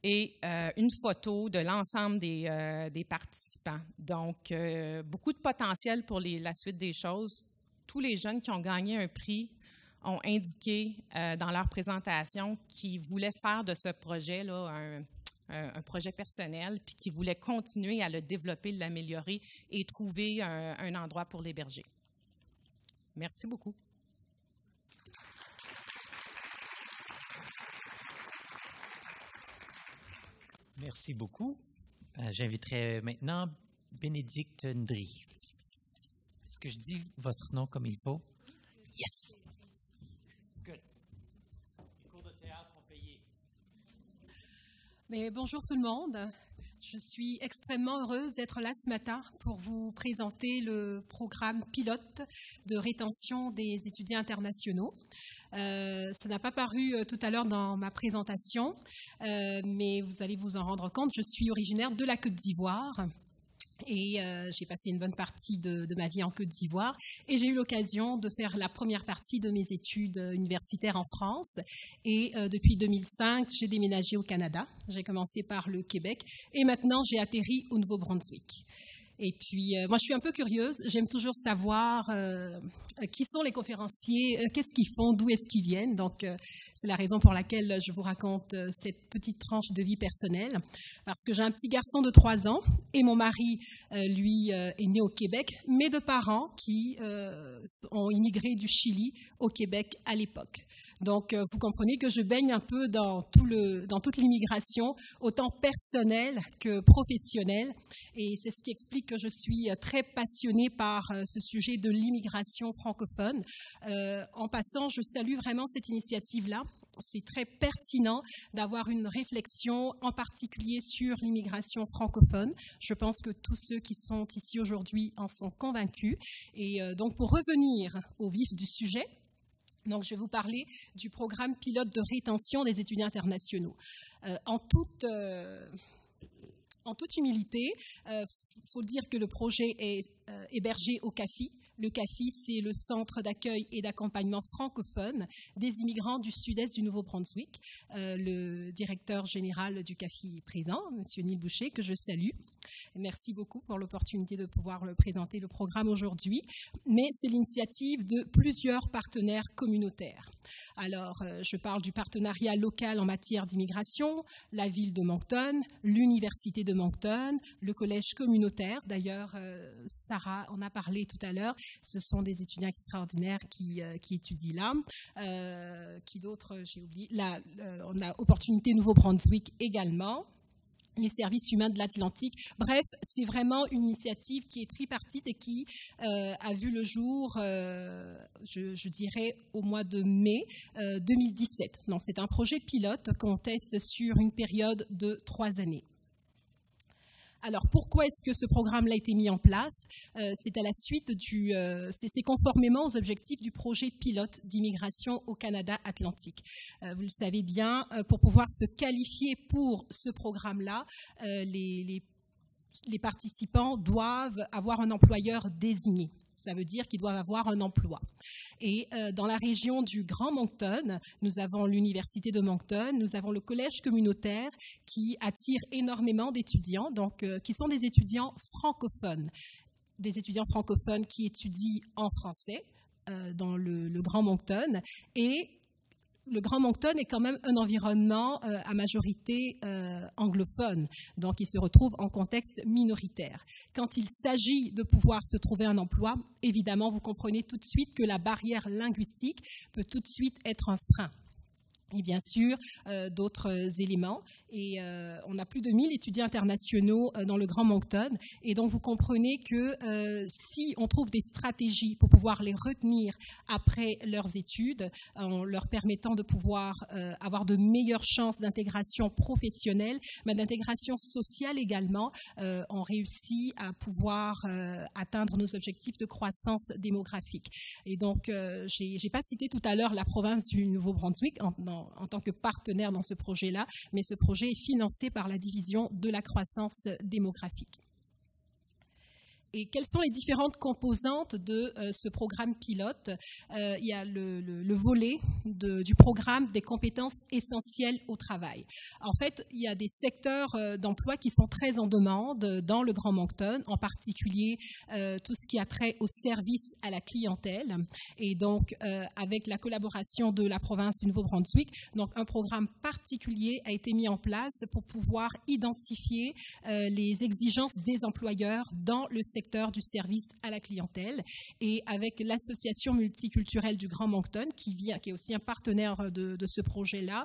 Et une photo de l'ensemble des participants. Donc, beaucoup de potentiel pour la suite des choses. Tous les jeunes qui ont gagné un prix ont indiqué dans leur présentation qu'ils voulaient faire de ce projet-là un projet personnel, puis qu'ils voulaient continuer à le développer, l'améliorer et trouver un endroit pour l'héberger. Merci beaucoup. Merci beaucoup. J'inviterai maintenant Bénédicte Ndry. Est-ce que je dis votre nom comme il faut? Yes! Good. Les cours de théâtre ont payé. Mais bonjour tout le monde. Je suis extrêmement heureuse d'être là ce matin pour vous présenter le programme pilote de rétention des étudiants internationaux. Ça n'a pas paru tout à l'heure dans ma présentation, mais vous allez vous en rendre compte. Je suis originaire de la Côte d'Ivoire. Et j'ai passé une bonne partie de ma vie en Côte d'Ivoire et j'ai eu l'occasion de faire la première partie de mes études universitaires en France. Et depuis 2005, j'ai déménagé au Canada. J'ai commencé par le Québec et maintenant j'ai atterri au Nouveau-Brunswick. Et puis, moi, je suis un peu curieuse. J'aime toujours savoir qui sont les conférenciers, qu'est-ce qu'ils font, d'où est-ce qu'ils viennent. Donc, c'est la raison pour laquelle je vous raconte cette petite tranche de vie personnelle. Parce que j'ai un petit garçon de 3 ans et mon mari, lui, est né au Québec. Mes 2 parents qui ont immigré du Chili au Québec à l'époque. Donc, vous comprenez que je baigne un peu dans toute l'immigration, autant personnelle que professionnelle. Et c'est ce qui explique que je suis très passionnée par ce sujet de l'immigration francophone. En passant, je salue vraiment cette initiative-là. C'est très pertinent d'avoir une réflexion, en particulier sur l'immigration francophone. Je pense que tous ceux qui sont ici aujourd'hui en sont convaincus. Et donc, pour revenir au vif du sujet, donc, je vais vous parler du programme pilote de rétention des étudiants internationaux. En toute humilité, il faut dire que le projet est hébergé au CAFI. Le CAFI, c'est le Centre d'accueil et d'accompagnement francophone des immigrants du sud-est du Nouveau-Brunswick. Le directeur général du CAFI est présent, M. Neil Boucher, que je salue. Merci beaucoup pour l'opportunité de pouvoir présenter le programme aujourd'hui. Mais c'est l'initiative de plusieurs partenaires communautaires. Alors, je parle du partenariat local en matière d'immigration, la ville de Moncton, l'université de Moncton, le collège communautaire. D'ailleurs, Sarah en a parlé tout à l'heure. Ce sont des étudiants extraordinaires qui étudient là. Qui d'autres, j'ai oublié. On a Opportunité Nouveau-Brunswick également. Les services humains de l'Atlantique. Bref, c'est vraiment une initiative qui est tripartite et qui a vu le jour, je dirais, au mois de mai 2017. Donc, c'est un projet pilote qu'on teste sur une période de 3 années. Alors, pourquoi est-ce que ce programme-là a été mis en place? C'est à la suite c'est conformément aux objectifs du projet pilote d'immigration au Canada atlantique. Vous le savez bien, pour pouvoir se qualifier pour ce programme-là, les participants doivent avoir un employeur désigné. Ça veut dire qu'ils doivent avoir un emploi. Et dans la région du Grand Moncton, nous avons l'Université de Moncton, nous avons le collège communautaire qui attire énormément d'étudiants, donc qui sont des étudiants francophones. Des étudiants francophones qui étudient en français dans le Grand Moncton. Et le Grand Moncton est quand même un environnement à majorité anglophone, donc il se retrouve en contexte minoritaire. Quand il s'agit de pouvoir se trouver un emploi, évidemment, vous comprenez tout de suite que la barrière linguistique peut tout de suite être un frein. Et bien sûr, d'autres éléments. Et on a plus de 1000 étudiants internationaux dans le Grand Moncton. Et donc, vous comprenez que si on trouve des stratégies pour pouvoir les retenir après leurs études, en leur permettant de pouvoir avoir de meilleures chances d'intégration professionnelle, mais d'intégration sociale également, on réussit à pouvoir atteindre nos objectifs de croissance démographique. Et donc, j'ai pas cité tout à l'heure la province du Nouveau-Brunswick en tant que partenaire dans ce projet-là, mais ce projet est financé par la division de la croissance démographique. Et quelles sont les différentes composantes de ce programme pilote? Il y a le volet du programme des compétences essentielles au travail. En fait, il y a des secteurs d'emploi qui sont très en demande dans le Grand Moncton, en particulier tout ce qui a trait au service à la clientèle. Et donc, avec la collaboration de la province du Nouveau-Brunswick, donc un programme particulier a été mis en place pour pouvoir identifier les exigences des employeurs dans le secteur du service à la clientèle. Et avec l'association multiculturelle du Grand Moncton, qui est aussi un partenaire de ce projet-là,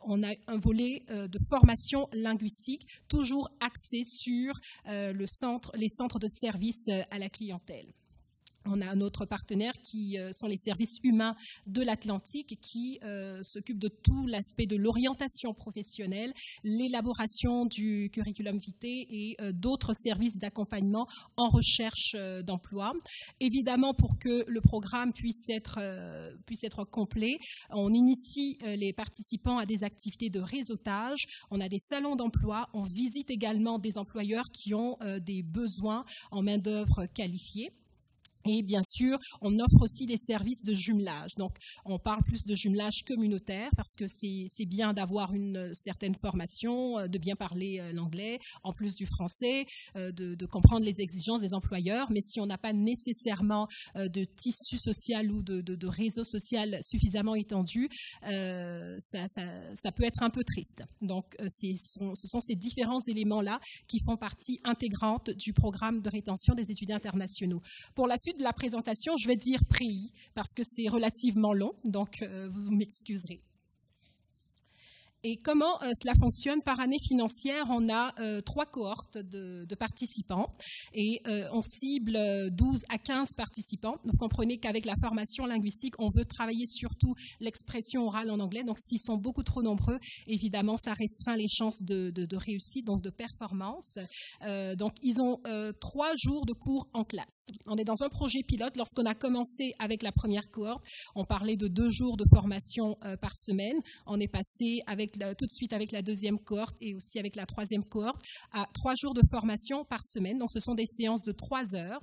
on a un volet de formation linguistique toujours axé sur les centres de service à la clientèle. On a un autre partenaire qui sont les services humains de l'Atlantique qui s'occupent de tout l'aspect de l'orientation professionnelle, l'élaboration du curriculum vitae et d'autres services d'accompagnement en recherche d'emploi. Évidemment, pour que le programme puisse être complet, on initie les participants à des activités de réseautage, on a des salons d'emploi, on visite également des employeurs qui ont des besoins en main-d'œuvre qualifiée. Et bien sûr, on offre aussi des services de jumelage. Donc, on parle plus de jumelage communautaire parce que c'est bien d'avoir une certaine formation, de bien parler l'anglais, en plus du français, de comprendre les exigences des employeurs. Mais si on n'a pas nécessairement de tissu social ou de réseau social suffisamment étendu, ça peut être un peu triste. Donc, ce sont ces différents éléments-là qui font partie intégrante du programme de rétention des étudiants internationaux. Pour la suite de la présentation, je vais dire PREI parce que c'est relativement long, donc vous m'excuserez. Et comment cela fonctionne par année financière? On a 3 cohortes de participants et on cible 12 à 15 participants. Vous comprenez qu'avec la formation linguistique, on veut travailler surtout l'expression orale en anglais. Donc, s'ils sont beaucoup trop nombreux, évidemment, ça restreint les chances de réussite, donc de performance. Donc, ils ont 3 jours de cours en classe. On est dans un projet pilote. Lorsqu'on a commencé avec la première cohorte, on parlait de 2 jours de formation par semaine. On est passé tout de suite avec la deuxième cohorte et aussi avec la troisième cohorte à 3 jours de formation par semaine. Donc, ce sont des séances de 3 heures.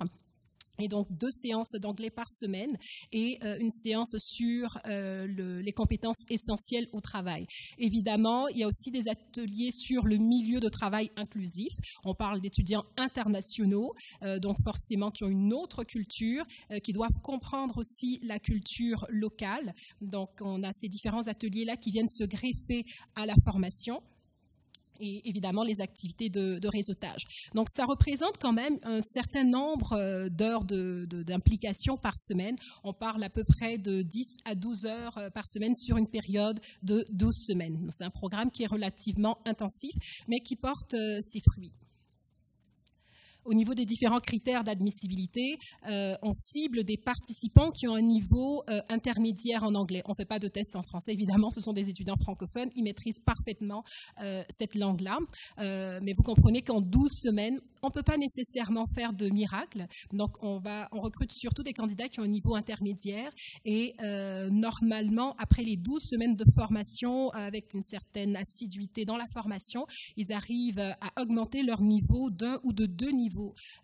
Et donc 2 séances d'anglais par semaine et une séance sur les compétences essentielles au travail. Évidemment, il y a aussi des ateliers sur le milieu de travail inclusif. On parle d'étudiants internationaux, donc forcément qui ont une autre culture, qui doivent comprendre aussi la culture locale. Donc on a ces différents ateliers-là qui viennent se greffer à la formation. Et évidemment les activités de réseautage. Donc ça représente quand même un certain nombre d'heures d'implication par semaine. On parle à peu près de 10 à 12 heures par semaine sur une période de 12 semaines. C'est un programme qui est relativement intensif, mais qui porte ses fruits. Au niveau des différents critères d'admissibilité, on cible des participants qui ont un niveau intermédiaire en anglais. On ne fait pas de test en français, évidemment, ce sont des étudiants francophones, ils maîtrisent parfaitement cette langue-là. Mais vous comprenez qu'en 12 semaines, on ne peut pas nécessairement faire de miracle. Donc, on recrute surtout des candidats qui ont un niveau intermédiaire. Et normalement, après les 12 semaines de formation, avec une certaine assiduité dans la formation, ils arrivent à augmenter leur niveau d'1 ou de 2 niveaux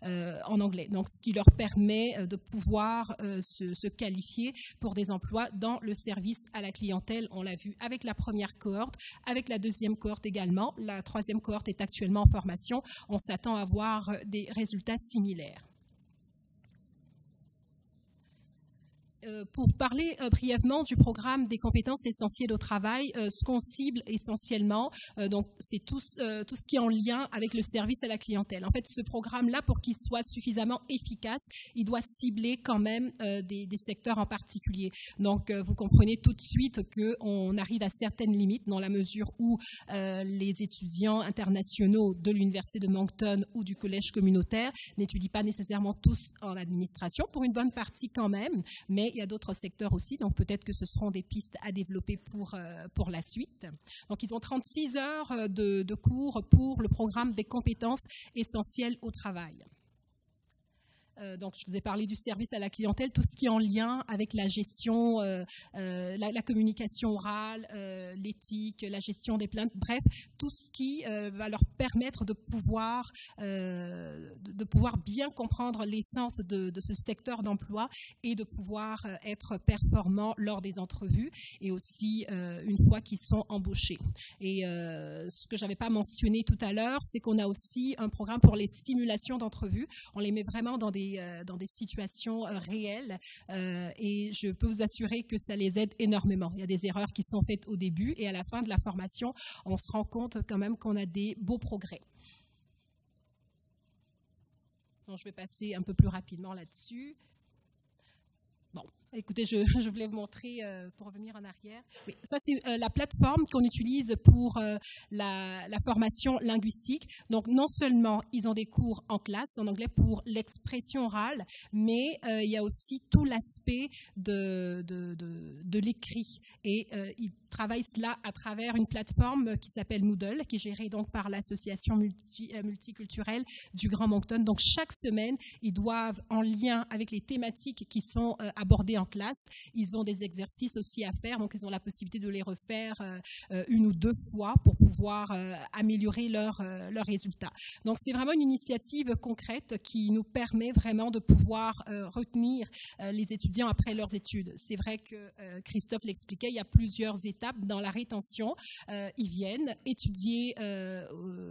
en anglais. Donc, ce qui leur permet de pouvoir se qualifier pour des emplois dans le service à la clientèle. On l'a vu avec la première cohorte, avec la deuxième cohorte également. La troisième cohorte est actuellement en formation. On s'attend à voir des résultats similaires. Pour parler brièvement du programme des compétences essentielles au travail, ce qu'on cible essentiellement, donc c'est tout ce qui est en lien avec le service à la clientèle. En fait, ce programme-là, pour qu'il soit suffisamment efficace, il doit cibler quand même des secteurs en particulier. Donc, vous comprenez tout de suite qu'on arrive à certaines limites dans la mesure où les étudiants internationaux de l'Université de Moncton ou du Collège communautaire n'étudient pas nécessairement tous en administration, pour une bonne partie quand même, mais il y a d'autres secteurs aussi, donc peut-être que ce seront des pistes à développer pour la suite. Donc, ils ont 36 heures de cours pour le programme des compétences essentielles au travail. Donc, je vous ai parlé du service à la clientèle, tout ce qui est en lien avec la gestion, la communication orale, l'éthique, la gestion des plaintes, bref, tout ce qui va leur permettre de pouvoir bien comprendre l'essence de ce secteur d'emploi et de pouvoir être performants lors des entrevues et aussi une fois qu'ils sont embauchés. Et ce que je n'avais pas mentionné tout à l'heure, c'est qu'on a aussi un programme pour les simulations d'entrevues. On les met vraiment dans des situations réelles et je peux vous assurer que ça les aide énormément. Il y a des erreurs qui sont faites au début et à la fin de la formation, on se rend compte quand même qu'on a des beaux progrès. Donc, je vais passer un peu plus rapidement là-dessus. Bon, écoutez, je voulais vous montrer, pour revenir en arrière. Oui, ça, c'est la plateforme qu'on utilise pour la formation linguistique. Donc, non seulement ils ont des cours en classe, en anglais, pour l'expression orale, mais il y a aussi tout l'aspect de l'écrit. Et ils travaillent cela à travers une plateforme qui s'appelle Moodle, qui est gérée donc par l'association multiculturelle du Grand Moncton. Donc, chaque semaine, ils doivent, en lien avec les thématiques qui sont abordées en classe, ils ont des exercices aussi à faire, donc ils ont la possibilité de les refaire 1 ou 2 fois pour pouvoir améliorer leurs résultats. Donc c'est vraiment une initiative concrète qui nous permet vraiment de pouvoir retenir les étudiants après leurs études. C'est vrai que Christophe l'expliquait, il y a plusieurs étapes dans la rétention. Ils viennent étudier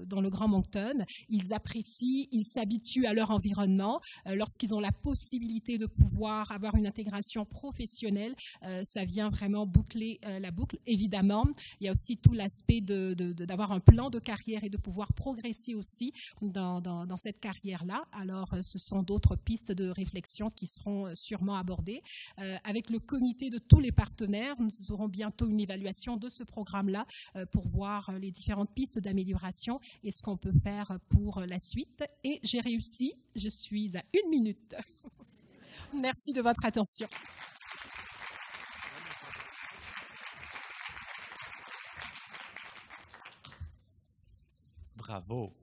dans le Grand Moncton, ils apprécient, ils s'habituent à leur environnement. Lorsqu'ils ont la possibilité de pouvoir avoir une intégration réinsertion professionnelle. Ça vient vraiment boucler la boucle. Évidemment, il y a aussi tout l'aspect d'avoir un plan de carrière et de pouvoir progresser aussi dans cette carrière-là. Alors, ce sont d'autres pistes de réflexion qui seront sûrement abordées. Avec le comité de tous les partenaires, nous aurons bientôt une évaluation de ce programme-là pour voir les différentes pistes d'amélioration et ce qu'on peut faire pour la suite. Et j'ai réussi, je suis à 1 minute. Merci de votre attention. Bravo.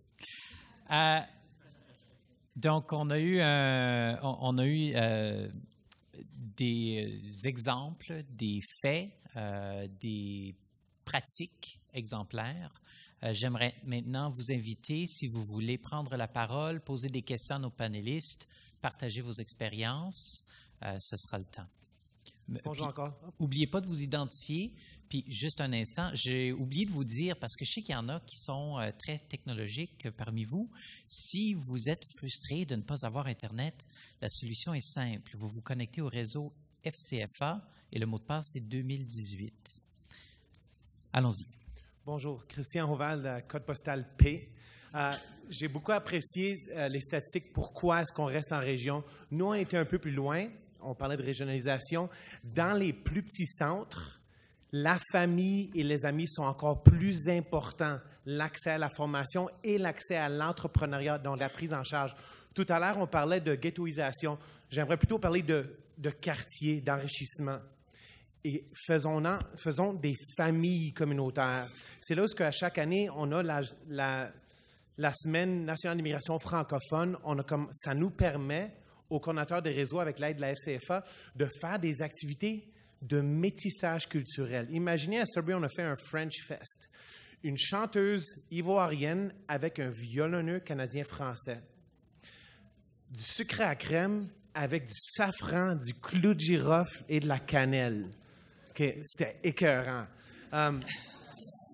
Donc, on a eu des exemples, des faits, des pratiques exemplaires. J'aimerais maintenant vous inviter, si vous voulez prendre la parole, poser des questions à nos panélistes, partager vos expériences, ce sera le temps. Bonjour encore. N'oubliez pas de vous identifier. Puis, juste un instant, j'ai oublié de vous dire, parce que je sais qu'il y en a qui sont très technologiques parmi vous, si vous êtes frustré de ne pas avoir Internet, la solution est simple. Vous vous connectez au réseau FCFA et le mot de passe, c'est 2018. Allons-y. Bonjour, Christian Hoval, code postal P. J'ai beaucoup apprécié les statistiques. Pourquoi est-ce qu'on reste en région? Nous, on était un peu plus loin. On parlait de régionalisation. Dans les plus petits centres, la famille et les amis sont encore plus importants. L'accès à la formation et l'accès à l'entrepreneuriat, donc la prise en charge. Tout à l'heure, on parlait de ghettoisation. J'aimerais plutôt parler de quartier, d'enrichissement. Et faisons des familles communautaires. C'est là où, à chaque année, on a la Semaine nationale d'immigration francophone. Ça nous permet, aux coordonnateurs des réseaux, avec l'aide de la FCFA, de faire des activités de métissage culturel. Imaginez, à Sudbury, on a fait un French Fest. Une chanteuse ivoirienne avec un violonneux canadien-français. Du sucre à crème avec du safran, du clou de girofle et de la cannelle. Okay, c'était écœurant.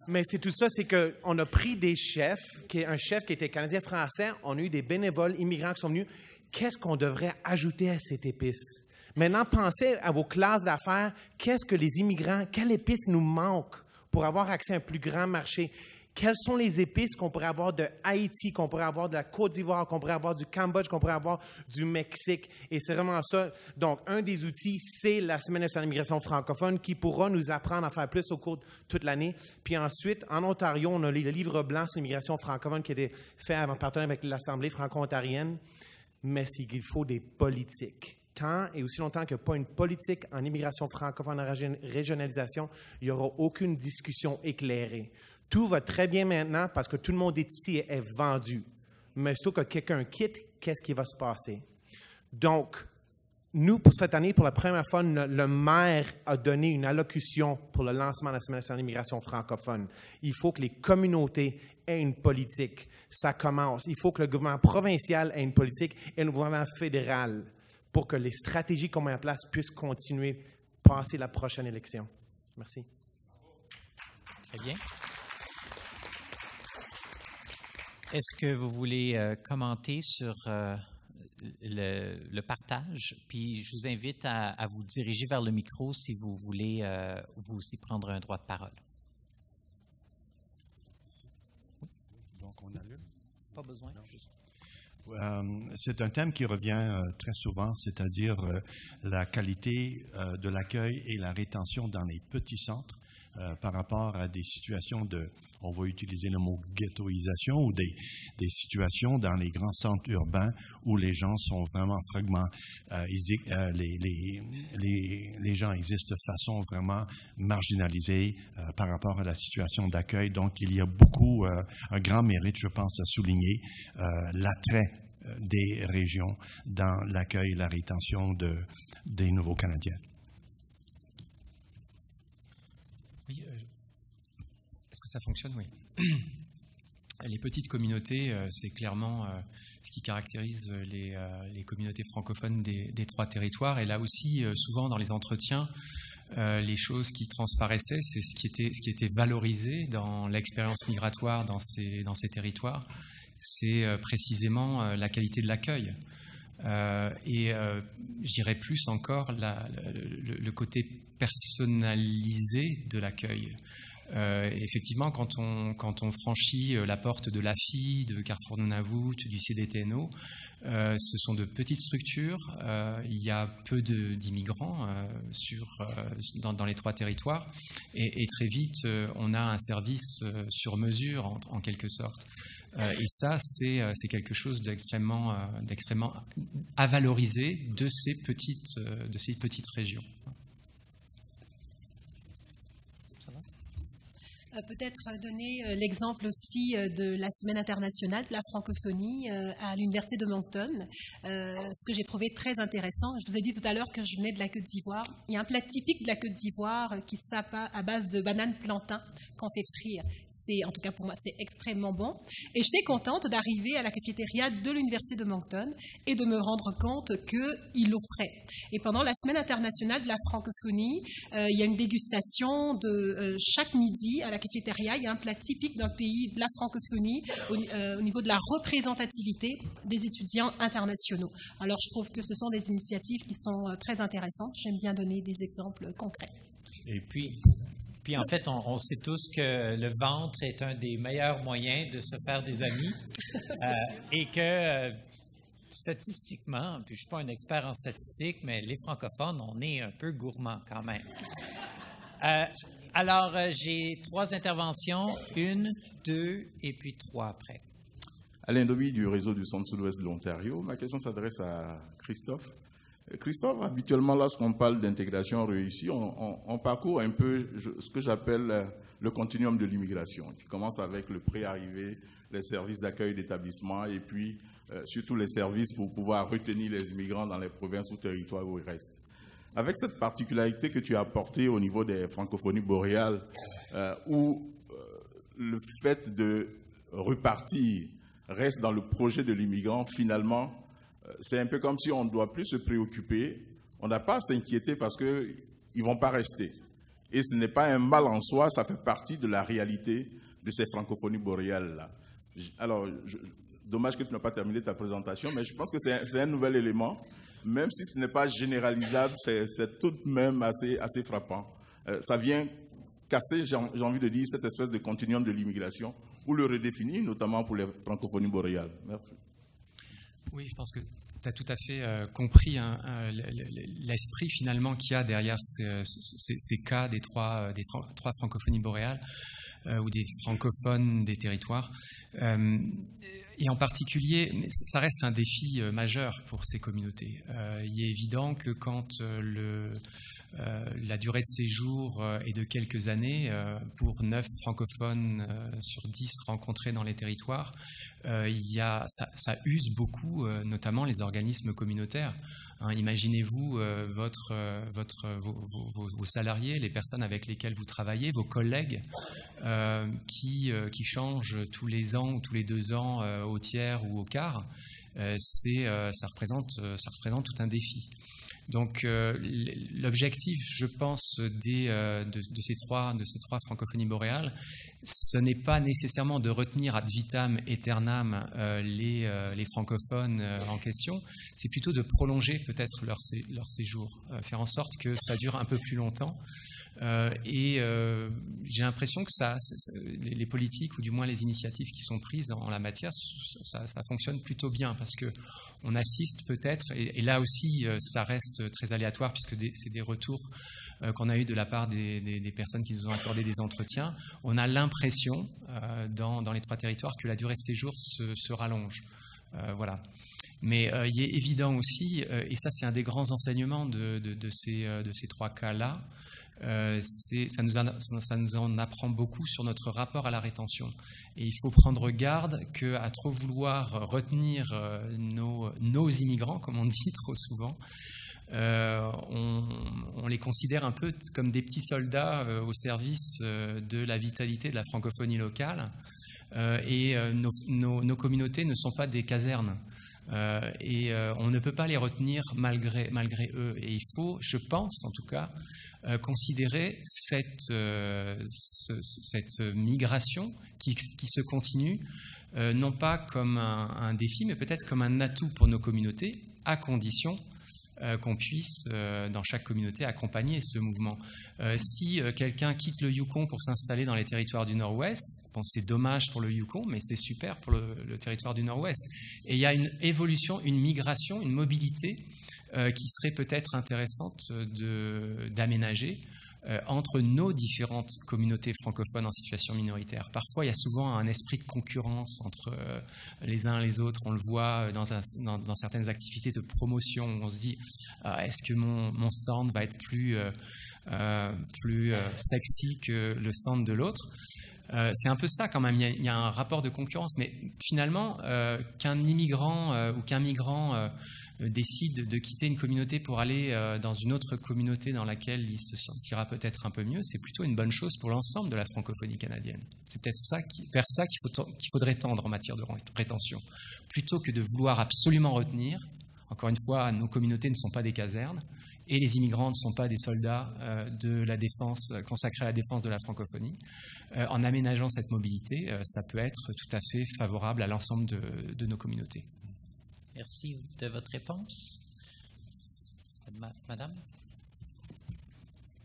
Mais c'est tout ça, c'est qu'on a pris des chefs, un chef qui était canadien-français, on a eu des bénévoles immigrants qui sont venus. Qu'est-ce qu'on devrait ajouter à cette épice? Maintenant, pensez à vos classes d'affaires. Qu'est-ce que les immigrants, quelle épice nous manque pour avoir accès à un plus grand marché? Quelles sont les épices qu'on pourrait avoir de Haïti, qu'on pourrait avoir de la Côte d'Ivoire, qu'on pourrait avoir du Cambodge, qu'on pourrait avoir du Mexique? Et c'est vraiment ça. Donc, un des outils, c'est la Semaine nationale d'immigration francophone qui pourra nous apprendre à faire plus au cours de toute l'année. Puis ensuite, en Ontario, on a le livre blanc sur l'immigration francophone qui a été fait en partenariat avec l'Assemblée franco-ontarienne. Mais c'est qu'il faut des politiques. Tant et aussi longtemps qu'il n'y a pas une politique en immigration francophone, en régionalisation, il n'y aura aucune discussion éclairée. Tout va très bien maintenant parce que tout le monde est ici et est vendu. Mais surtout que quelqu'un quitte, qu'est-ce qui va se passer? Donc, nous, pour cette année, pour la première fois, le maire a donné une allocution pour le lancement de la Semaine nationale d'immigration francophone. Il faut que les communautés aient une politique. Ça commence. Il faut que le gouvernement provincial ait une politique et le gouvernement fédéral pour que les stratégies qu'on met en place puissent continuer passer la prochaine élection. Merci. Très bien. Est-ce que vous voulez commenter sur le partage? Puis je vous invite à vous diriger vers le micro si vous voulez vous aussi prendre un droit de parole. Donc, on allume? Pas besoin. C'est un thème qui revient très souvent, c'est-à-dire la qualité de l'accueil et la rétention dans les petits centres par rapport à des situations on va utiliser le mot ghettoisation, ou des situations dans les grands centres urbains où les gens sont vraiment les gens existent de façon vraiment marginalisée par rapport à la situation d'accueil. Donc, il y a beaucoup, un grand mérite, je pense, à souligner l'attrait des régions dans l'accueil et la rétention des nouveaux Canadiens. Oui, est-ce que ça fonctionne? Oui. Les petites communautés, c'est clairement ce qui caractérise les communautés francophones des trois territoires. Et là aussi, souvent dans les entretiens, les choses qui transparaissaient, c'est ce qui était valorisé dans l'expérience migratoire dans ces territoires. C'est précisément la qualité de l'accueil. Je dirais plus encore le côté personnalisé de l'accueil. Effectivement, quand on franchit la porte de l'AFI, de Carrefour Nunavut, du CDTNO, ce sont de petites structures. Il y a peu d'immigrants dans les 3 territoires, et très vite, on a un service sur mesure, en quelque sorte. Et ça, c'est quelque chose d'extrêmement à valoriser de ces petites régions. Peut-être donner l'exemple aussi de la Semaine internationale de la francophonie à l'Université de Moncton, ce que j'ai trouvé très intéressant. Je vous ai dit tout à l'heure que je venais de la Côte d'Ivoire. Il y a un plat typique de la Côte d'Ivoire qui se fait à base de bananes plantain qu'on fait frire. En tout cas pour moi, c'est extrêmement bon. Et j'étais contente d'arriver à la cafétéria de l'Université de Moncton et de me rendre compte qu'ils l'offraient. Et pendant la Semaine internationale de la francophonie, il y a une dégustation de chaque midi à la cafétéria. Il y a un plat typique d'un pays de la francophonie au niveau de la représentativité des étudiants internationaux. Alors, je trouve que ce sont des initiatives qui sont très intéressantes. J'aime bien donner des exemples concrets. Et puis en fait, on sait tous que le ventre est un des meilleurs moyens de se faire des amis et que statistiquement, puis je ne suis pas un expert en statistique, mais les francophones, on est un peu gourmands quand même. Alors, j'ai 3 interventions, 1, 2 et puis 3 après. Alain Doby du réseau du Centre-Sud-Ouest de l'Ontario. Ma question s'adresse à Christophe. Christophe, habituellement, lorsqu'on parle d'intégration réussie, on parcourt un peu ce que j'appelle le continuum de l'immigration, qui commence avec le pré-arrivé, les services d'accueil d'établissement et puis surtout les services pour pouvoir retenir les immigrants dans les provinces ou territoires où ils restent. Avec cette particularité que tu as apportée au niveau des francophonies boréales, où le fait de repartir reste dans le projet de l'immigrant, finalement, c'est un peu comme si on ne doit plus se préoccuper, on n'a pas à s'inquiéter parce qu'ils ne vont pas rester. Et ce n'est pas un mal en soi, ça fait partie de la réalité de ces francophonies boréales-là. Alors, dommage que tu n'aies pas terminé ta présentation, mais je pense que c'est un nouvel élément. Même si ce n'est pas généralisable, c'est tout de même assez frappant. Ça vient casser, j'ai envie de dire, cette espèce de continuum de l'immigration, ou le redéfinir, notamment pour les francophonies boréales. Merci. Oui, je pense que tu as tout à fait compris l'esprit finalement qu'il y a derrière ces cas des trois francophonies boréales ou des francophones des territoires. Et en particulier, ça reste un défi majeur pour ces communautés. Il est évident que quand la durée de séjour est de quelques années, pour 9 francophones sur 10 rencontrés dans les territoires, ça use beaucoup, notamment les organismes communautaires. Imaginez-vous vos salariés, les personnes avec lesquelles vous travaillez, vos collègues qui changent tous les ans ou tous les 2 ans au tiers ou au quart. Ça représente tout un défi. Donc l'objectif, je pense, de ces trois francophonies boréales, ce n'est pas nécessairement de retenir ad vitam aeternam les francophones en question, c'est plutôt de prolonger peut-être leur séjour, faire en sorte que ça dure un peu plus longtemps. J'ai l'impression que les politiques, ou du moins les initiatives qui sont prises en la matière, ça fonctionne plutôt bien, parce que on assiste peut-être, et là aussi ça reste très aléatoire puisque c'est des retours qu'on a eu de la part des personnes qui nous ont accordé des entretiens, on a l'impression dans les 3 territoires que la durée de séjour se rallonge. Voilà. Mais il est évident aussi, et ça c'est un des grands enseignements de ces 3 cas-là, ça nous en apprend beaucoup sur notre rapport à la rétention. Et il faut prendre garde qu'à trop vouloir retenir nos immigrants, comme on dit trop souvent, on les considère un peu comme des petits soldats au service de la vitalité de la francophonie locale. Nos communautés ne sont pas des casernes. On ne peut pas les retenir malgré eux. Et il faut, je pense en tout cas, considérer cette migration qui se continue, non pas comme un défi, mais peut-être comme un atout pour nos communautés, à condition qu'on puisse, dans chaque communauté, accompagner ce mouvement. Si quelqu'un quitte le Yukon pour s'installer dans les territoires du Nord-Ouest, bon, c'est dommage pour le Yukon, mais c'est super pour le territoire du Nord-Ouest. Et il y a une évolution, une migration, une mobilité qui serait peut-être intéressante d'aménager entre nos différentes communautés francophones en situation minoritaire. Parfois, il y a souvent un esprit de concurrence entre les uns et les autres. On le voit dans certaines activités de promotion où on se dit est-ce que mon stand va être plus sexy que le stand de l'autre? C'est un peu ça quand même, il y a un rapport de concurrence, mais finalement, qu'un immigrant ou qu'un migrant décide de quitter une communauté pour aller dans une autre communauté dans laquelle il se sentira peut-être un peu mieux, c'est plutôt une bonne chose pour l'ensemble de la francophonie canadienne. C'est peut-être vers ça qu'il faudrait tendre en matière de rétention, plutôt que de vouloir absolument retenir. Encore une fois, nos communautés ne sont pas des casernes et les immigrants ne sont pas des soldats de la défense, consacrés à la défense de la francophonie. En aménageant cette mobilité, ça peut être tout à fait favorable à l'ensemble de nos communautés. Merci de votre réponse. Madame?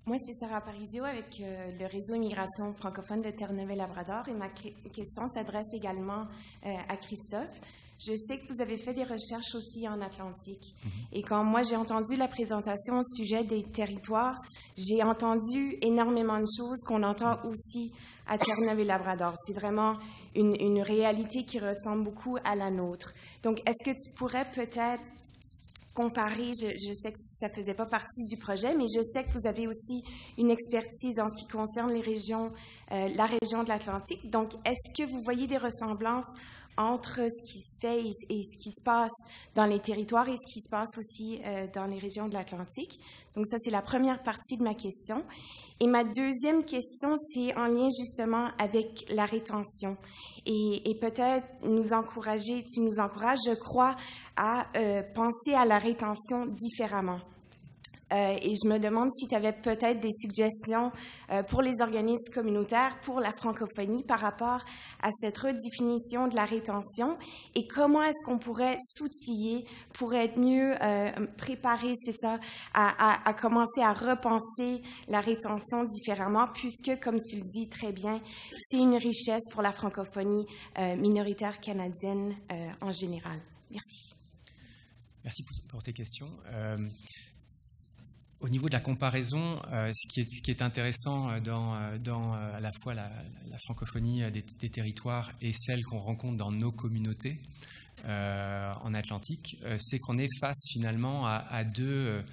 Moi, c'est Sarah Parisio avec le réseau Immigration francophone de Terre-Neuve-et-Labrador et ma question s'adresse également à Christophe. Je sais que vous avez fait des recherches aussi en Atlantique. Et quand moi, j'ai entendu la présentation au sujet des territoires, j'ai entendu énormément de choses qu'on entend aussi à Terre-Neuve-et-Labrador. C'est vraiment une réalité qui ressemble beaucoup à la nôtre. Donc, est-ce que tu pourrais peut-être comparer, je sais que ça ne faisait pas partie du projet, mais je sais que vous avez aussi une expertise en ce qui concerne la région de l'Atlantique. Donc, est-ce que vous voyez des ressemblances entre ce qui se fait et ce qui se passe dans les territoires et ce qui se passe aussi dans les régions de l'Atlantique? Donc ça, c'est la première partie de ma question. Et ma deuxième question, c'est en lien justement avec la rétention. Et peut-être tu nous encourages, je crois, à penser à la rétention différemment. Et je me demande si tu avais peut-être des suggestions pour les organismes communautaires, pour la francophonie, par rapport à cette redéfinition de la rétention et comment est-ce qu'on pourrait s'outiller pour être mieux préparé, c'est ça, à commencer à repenser la rétention différemment, puisque, comme tu le dis très bien, c'est une richesse pour la francophonie minoritaire canadienne en général. Merci. Merci pour tes questions. Au niveau de la comparaison, ce qui est intéressant dans à la fois la francophonie des territoires et celle qu'on rencontre dans nos communautés en Atlantique, c'est qu'on est face finalement à deux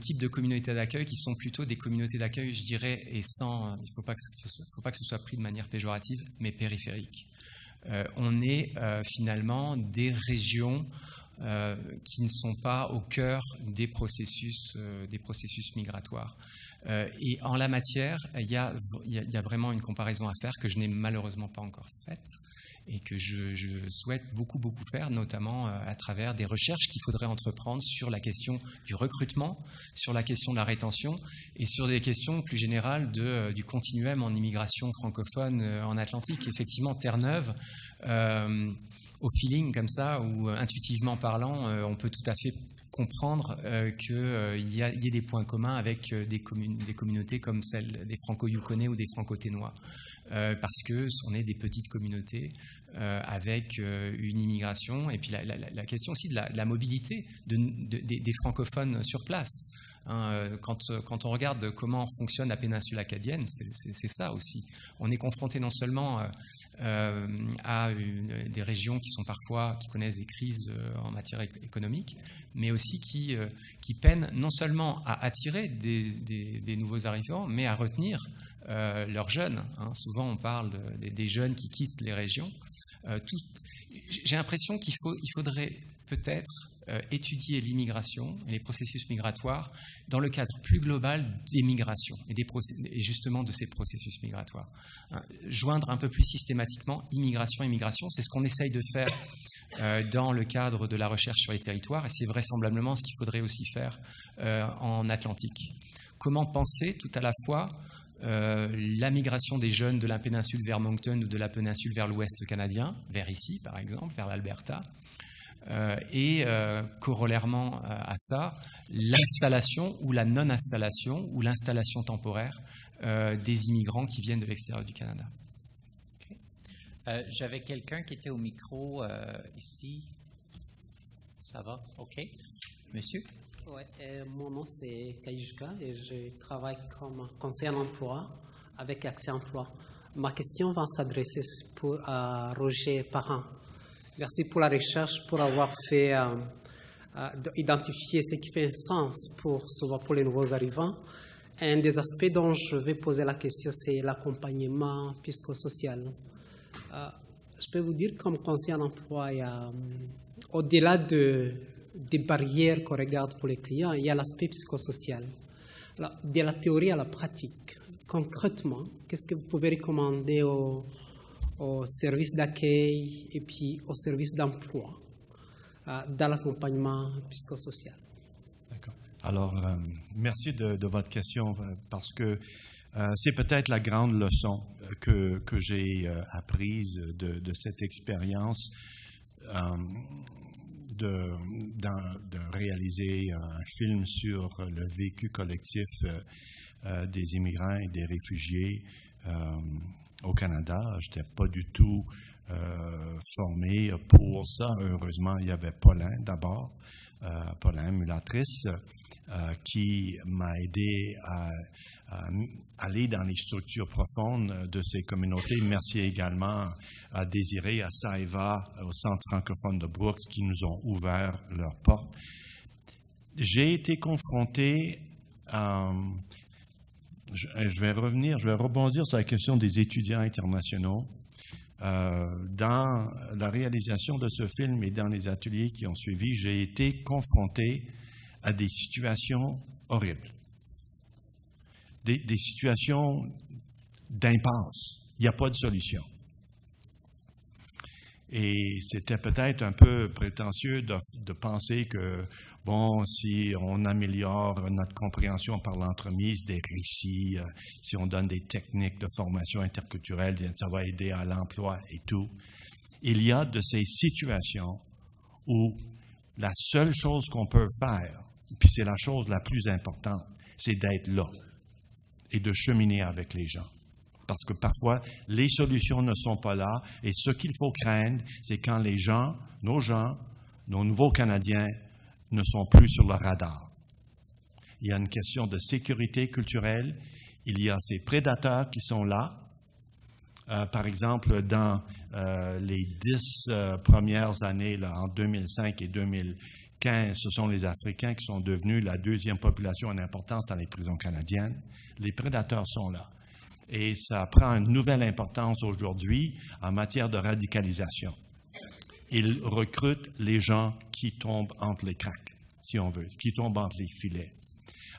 types de communautés d'accueil qui sont plutôt des communautés d'accueil, je dirais, et sans, il ne faut pas que ce soit pris de manière péjorative, mais périphériques. On est finalement des régions qui ne sont pas au cœur des processus migratoires. Et en la matière, il y a vraiment une comparaison à faire que je n'ai malheureusement pas encore faite et que je souhaite beaucoup faire, notamment à travers des recherches qu'il faudrait entreprendre sur la question du recrutement, sur la question de la rétention et sur des questions plus générales du continuum en immigration francophone en Atlantique. Effectivement, Terre-Neuve, au feeling comme ça, ou intuitivement parlant, on peut tout à fait comprendre qu'il y ait des points communs avec des communautés comme celle des franco-yukonais ou des franco-ténois, parce qu'on est des petites communautés avec une immigration, et puis la question aussi de la mobilité des francophones sur place. Quand on regarde comment fonctionne la péninsule acadienne, c'est ça aussi. On est confronté non seulement à des régions qui connaissent des crises en matière économique, mais aussi qui peinent non seulement à attirer des nouveaux arrivants, mais à retenir leurs jeunes. Souvent, on parle des jeunes qui quittent les régions. J'ai l'impression qu'il faudrait peut-être étudier l'immigration et les processus migratoires dans le cadre plus global des migrations et justement de ces processus migratoires. Joindre un peu plus systématiquement immigration et migration, c'est ce qu'on essaye de faire dans le cadre de la recherche sur les territoires et c'est vraisemblablement ce qu'il faudrait aussi faire en Atlantique. Comment penser tout à la fois la migration des jeunes de la péninsule vers Moncton ou de la péninsule vers l'ouest canadien, vers ici par exemple, vers l'Alberta, et corollairement à ça, l'installation ou la non-installation ou l'installation temporaire des immigrants qui viennent de l'extérieur du Canada. Okay. J'avais quelqu'un qui était au micro ici. Ça va? OK. Monsieur? Oui, mon nom c'est Kayushka et je travaille comme conseiller en emploi avec Accès Emploi. Ma question va s'adresser à Roger Parent. Merci pour la recherche, pour avoir fait identifier ce qui fait un sens souvent pour les nouveaux arrivants. Un des aspects dont je vais poser la question, c'est l'accompagnement psychosocial. Je peux vous dire, comme conseiller en emploi, au-delà des barrières qu'on regarde pour les clients, il y a l'aspect psychosocial. Alors, de la théorie à la pratique, concrètement, qu'est-ce que vous pouvez recommander aux services d'accueil et puis aux services d'emploi dans l'accompagnement psychosocial? D'accord. Alors, merci de votre question parce que c'est peut-être la grande leçon que j'ai apprise de cette expérience de réaliser un film sur le vécu collectif des immigrants et des réfugiés au Canada. Je n'étais pas du tout formé pour ça. Heureusement, il y avait Paulin d'abord, Paulin Mulatrice, qui m'a aidé à aller dans les structures profondes de ces communautés. Merci également à Désiré, à Saïva, au Centre francophone de Brooks, qui nous ont ouvert leurs portes. J'ai été confronté à... Je vais rebondir sur la question des étudiants internationaux. Dans la réalisation de ce film et dans les ateliers qui ont suivi, j'ai été confronté à des situations horribles, des situations d'impasse. Il n'y a pas de solution. Et c'était peut-être un peu prétentieux de penser que, bon, si on améliore notre compréhension par l'entremise des récits, si on donne des techniques de formation interculturelle, ça va aider à l'emploi et tout. Il y a de ces situations où la seule chose qu'on peut faire, puis c'est la chose la plus importante, c'est d'être là et de cheminer avec les gens. Parce que parfois, les solutions ne sont pas là et ce qu'il faut craindre, c'est quand les gens, nos nouveaux Canadiens, ne sont plus sur le radar. Il y a une question de sécurité culturelle. Il y a ces prédateurs qui sont là. Par exemple, dans les 10 premières années, là, en 2005 et 2015, ce sont les Africains qui sont devenus la deuxième population en importance dans les prisons canadiennes. Les prédateurs sont là. Et ça prend une nouvelle importance aujourd'hui en matière de radicalisation. Ils recrutent les gens qui tombent entre les cracks, si on veut, qui tombent entre les filets.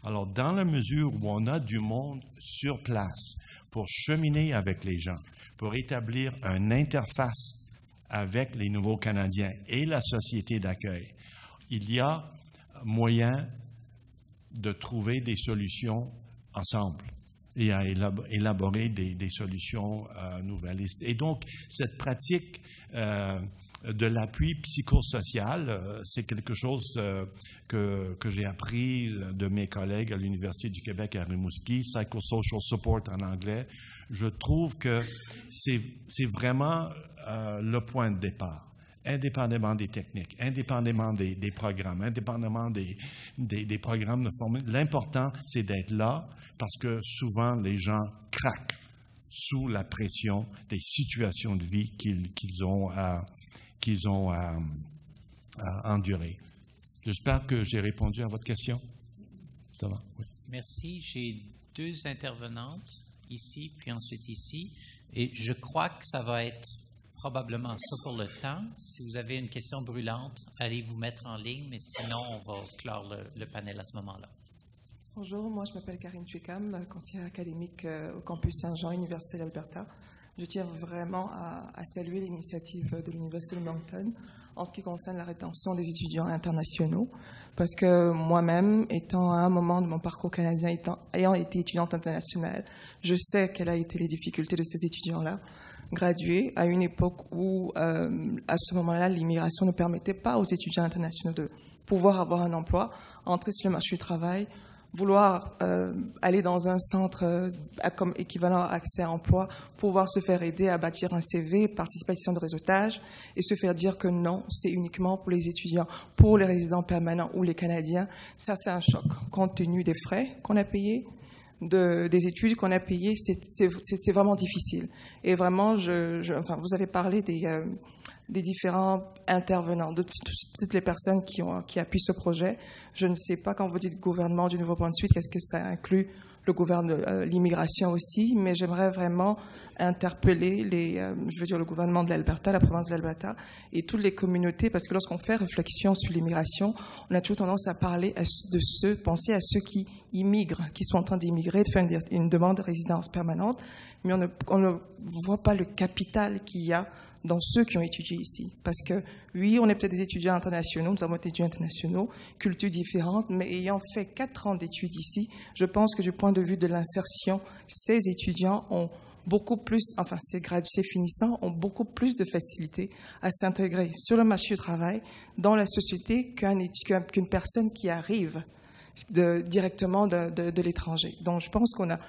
Alors, dans la mesure où on a du monde sur place pour cheminer avec les gens, pour établir une interface avec les nouveaux Canadiens et la société d'accueil, il y a moyen de trouver des solutions ensemble et à élaborer des solutions nouvelles. Et donc, cette pratique de l'appui psychosocial, c'est quelque chose que j'ai appris de mes collègues à l'Université du Québec à Rimouski, Psychosocial Support en anglais. Je trouve que c'est vraiment le point de départ, indépendamment des techniques, indépendamment des programmes, indépendamment des programmes de formation. L'important, c'est d'être là parce que souvent, les gens craquent sous la pression des situations de vie qu'ils ont à endurer. J'espère que j'ai répondu à votre question. Ça va? Oui. Merci. J'ai 2 intervenantes, ici, puis ensuite ici. Et je crois que ça va être probablement ça pour le temps. Si vous avez une question brûlante, allez vous mettre en ligne, mais sinon, on va clore le panel à ce moment-là. Bonjour, moi je m'appelle Karine Twickham, conseillère académique au campus Saint-Jean, Université d'Alberta. Je tiens vraiment à saluer l'initiative de l'Université de Moncton en ce qui concerne la rétention des étudiants internationaux, parce que moi-même, étant à un moment de mon parcours canadien, ayant été étudiante internationale, je sais quelles ont été les difficultés de ces étudiants-là. gradué à une époque où, à ce moment-là, l'immigration ne permettait pas aux étudiants internationaux de pouvoir avoir un emploi, entrer sur le marché du travail, vouloir aller dans un centre comme équivalent à accès à emploi, pouvoir se faire aider à bâtir un CV, participer à une session de réseautage et se faire dire que non, c'est uniquement pour les étudiants, pour les résidents permanents ou les Canadiens. Ça fait un choc compte tenu des frais qu'on a payés, des études qu'on a payées. C'est vraiment difficile. Et vraiment, vous avez parlé des différents intervenants, de toutes les personnes qui appuient ce projet. Je ne sais pas, quand vous dites gouvernement du Nouveau-Brunswick, est-ce que ça inclut l'immigration aussi, mais j'aimerais vraiment interpeller le gouvernement de l'Alberta, la province de l'Alberta et toutes les communautés, parce que lorsqu'on fait réflexion sur l'immigration, on a toujours tendance à parler penser à ceux qui immigrent, qui sont en train d'immigrer, de faire une demande de résidence permanente, mais on ne voit pas le capital qu'il y a dans ceux qui ont étudié ici. Parce que, oui, on est peut-être des étudiants internationaux, nous avons été étudiants internationaux, cultures différentes, mais ayant fait 4 ans d'études ici, je pense que du point de vue de l'insertion, ces étudiants ont beaucoup plus, ces finissants ont beaucoup plus de facilité à s'intégrer sur le marché du travail, dans la société, qu'une personne qui arrive directement de l'étranger. Donc, je pense qu'on a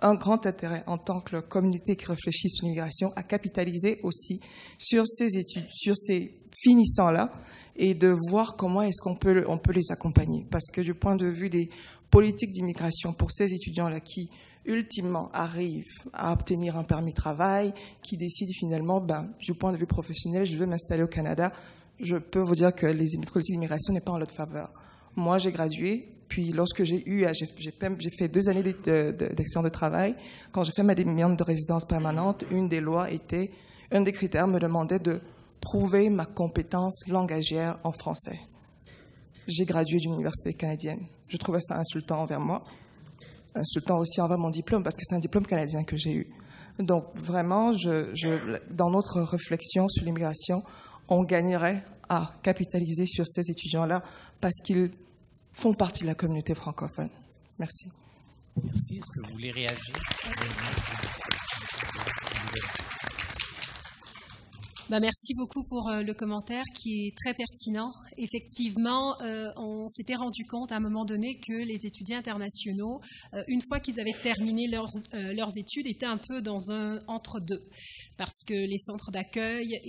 un grand intérêt en tant que communauté qui réfléchit sur l'immigration à capitaliser aussi sur ces études, sur ces finissants-là et de voir comment est-ce qu'on peut les accompagner. Parce que du point de vue des politiques d'immigration pour ces étudiants-là qui ultimement arrivent à obtenir un permis de travail, qui décident finalement, du point de vue professionnel, je veux m'installer au Canada, je peux vous dire que les politiques d'immigration n'est pas en notre faveur. Moi, j'ai gradué. Puis lorsque j'ai fait 2 années d'expérience de travail, quand j'ai fait ma demande de résidence permanente, un des critères me demandait de prouver ma compétence langagière en français. J'ai gradué d'une université canadienne. Je trouvais ça insultant envers moi, insultant aussi envers mon diplôme, parce que c'est un diplôme canadien que j'ai eu. Donc vraiment, dans notre réflexion sur l'immigration, on gagnerait à capitaliser sur ces étudiants-là parce qu'ils font partie de la communauté francophone. Merci. Merci. Est-ce que vous voulez réagir? Merci beaucoup pour le commentaire qui est très pertinent. Effectivement, on s'était rendu compte à un moment donné que les étudiants internationaux, une fois qu'ils avaient terminé leurs études, étaient un peu dans un entre-deux. Parce que les centres d'accueil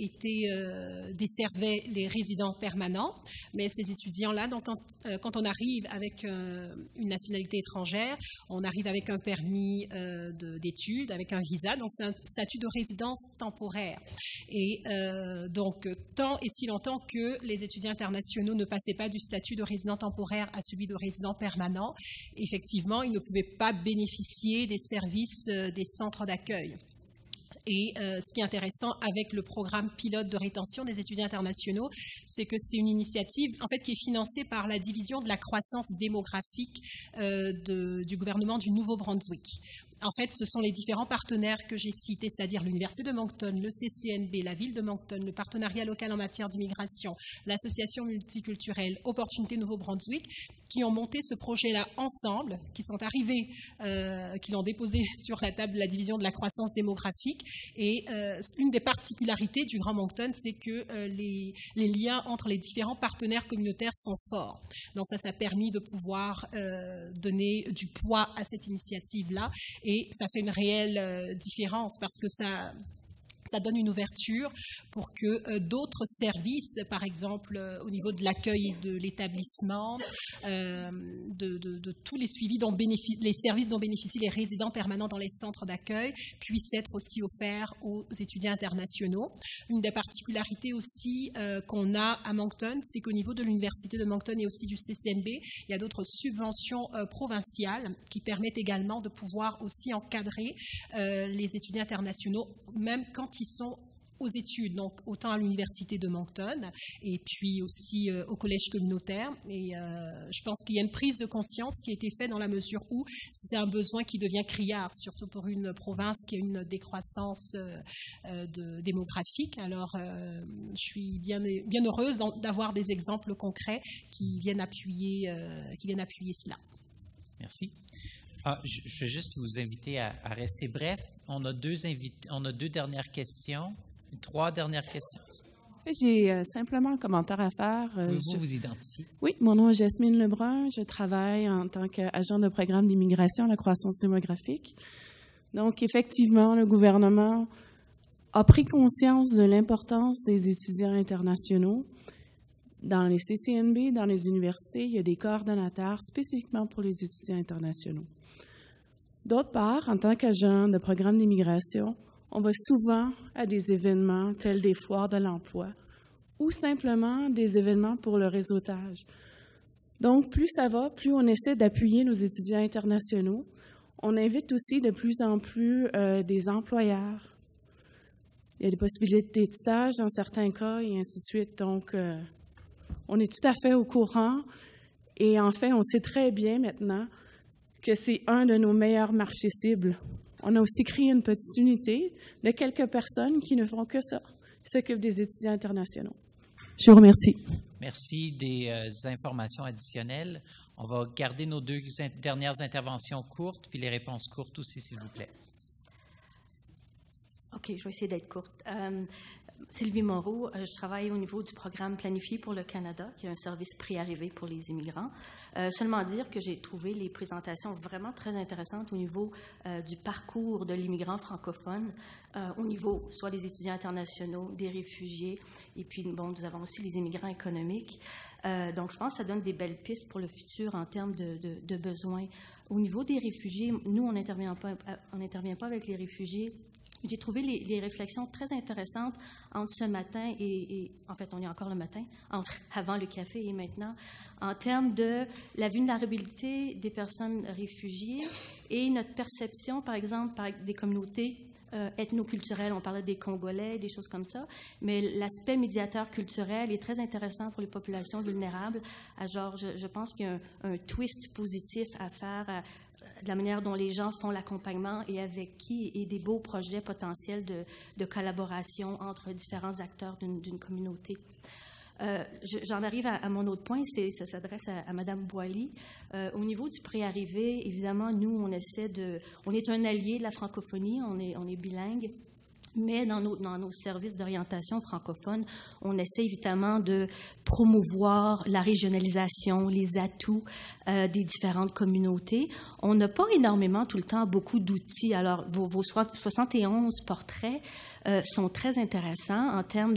desservaient les résidents permanents, mais ces étudiants-là, quand on arrive avec une nationalité étrangère, on arrive avec un permis d'études, avec un visa, donc c'est un statut de résidence temporaire. Et donc, tant et si longtemps que les étudiants internationaux ne passaient pas du statut de résident temporaire à celui de résident permanent, effectivement, ils ne pouvaient pas bénéficier des services des centres d'accueil. Et ce qui est intéressant avec le programme pilote de rétention des étudiants internationaux, c'est que c'est une initiative en fait qui est financée par la division de la croissance démographique du gouvernement du Nouveau-Brunswick. En fait, ce sont les différents partenaires que j'ai cités, c'est-à-dire l'Université de Moncton, le CCNB, la Ville de Moncton, le partenariat local en matière d'immigration, l'association multiculturelle Opportunité Nouveau-Brunswick, qui ont monté ce projet-là ensemble, qui sont arrivés, qui l'ont déposé sur la table de la division de la croissance démographique. Et une des particularités du Grand Moncton, c'est que les liens entre les différents partenaires communautaires sont forts. Donc ça a permis de pouvoir donner du poids à cette initiative-là. Et ça fait une réelle différence parce que ça donne une ouverture pour que d'autres services, par exemple au niveau de l'accueil de l'établissement, de tous les suivis les services dont bénéficient les résidents permanents dans les centres d'accueil, puissent être aussi offerts aux étudiants internationaux. Une des particularités aussi qu'on a à Moncton, c'est qu'au niveau de l'Université de Moncton et aussi du CCNB, il y a d'autres subventions provinciales qui permettent également de pouvoir aussi encadrer les étudiants internationaux, même quand ils sont aux études, donc autant à l'Université de Moncton et puis aussi au collège communautaire. Et je pense qu'il y a une prise de conscience qui a été faite dans la mesure où c'était un besoin qui devient criard, surtout pour une province qui a une décroissance démographique. Alors, je suis bien heureuse d'avoir des exemples concrets qui viennent appuyer cela. Merci. Je vais juste vous inviter à rester bref. On a deux dernières questions, 3 dernières questions. J'ai simplement un commentaire à faire. Pouvez-vous vous identifier? Oui, mon nom est Jasmine Lebrun. Je travaille en tant qu'agent de programme d'immigration à la croissance démographique. Donc, effectivement, le gouvernement a pris conscience de l'importance des étudiants internationaux. Dans les CCNB, dans les universités, il y a des coordonnateurs spécifiquement pour les étudiants internationaux. D'autre part, en tant qu'agent de programme d'immigration, on va souvent à des événements tels des foires de l'emploi ou simplement des événements pour le réseautage. Donc, plus ça va, plus on essaie d'appuyer nos étudiants internationaux. On invite aussi de plus en plus des employeurs. Il y a des possibilités de stage dans certains cas et ainsi de suite. Donc, on est tout à fait au courant et en fait, on sait très bien maintenant que c'est un de nos meilleurs marchés cibles. On a aussi créé une petite unité de quelques personnes qui ne font que ça, qui s'occupent des étudiants internationaux. Je vous remercie. Merci des informations additionnelles. On va garder nos 2 dernières interventions courtes, puis les réponses courtes aussi, s'il vous plaît. OK, je vais essayer d'être courte. Sylvie Moreau, je travaille au niveau du programme Planifié pour le Canada, qui est un service pré-arrivé pour les immigrants. Seulement dire que j'ai trouvé les présentations vraiment très intéressantes au niveau du parcours de l'immigrant francophone, au niveau soit des étudiants internationaux, des réfugiés, et puis, bon, nous avons aussi les immigrants économiques. Donc, je pense que ça donne des belles pistes pour le futur en termes de besoins. Au niveau des réfugiés, nous, on n'intervient pas avec les réfugiés. J'ai trouvé les réflexions très intéressantes entre ce matin et en fait, on est encore le matin, avant le café et maintenant, en termes de la vulnérabilité des personnes réfugiées et notre perception, par exemple, par des communautés ethnoculturelles. On parlait des Congolais, des choses comme ça, mais l'aspect médiateur culturel est très intéressant pour les populations vulnérables. Genre, je pense qu'il y a un twist positif à faire de la manière dont les gens font l'accompagnement et avec qui, et des beaux projets potentiels de collaboration entre différents acteurs d'une communauté. J'en arrive à mon autre point, ça s'adresse à Mme Boily. Au niveau du pré-arrivé, évidemment, nous, on est un allié de la francophonie, on est bilingue. Mais dans nos services d'orientation francophone, on essaie évidemment de promouvoir la régionalisation, les atouts des différentes communautés. On n'a pas énormément tout le temps beaucoup d'outils. Alors, vos 71 portraits sont très intéressants en termes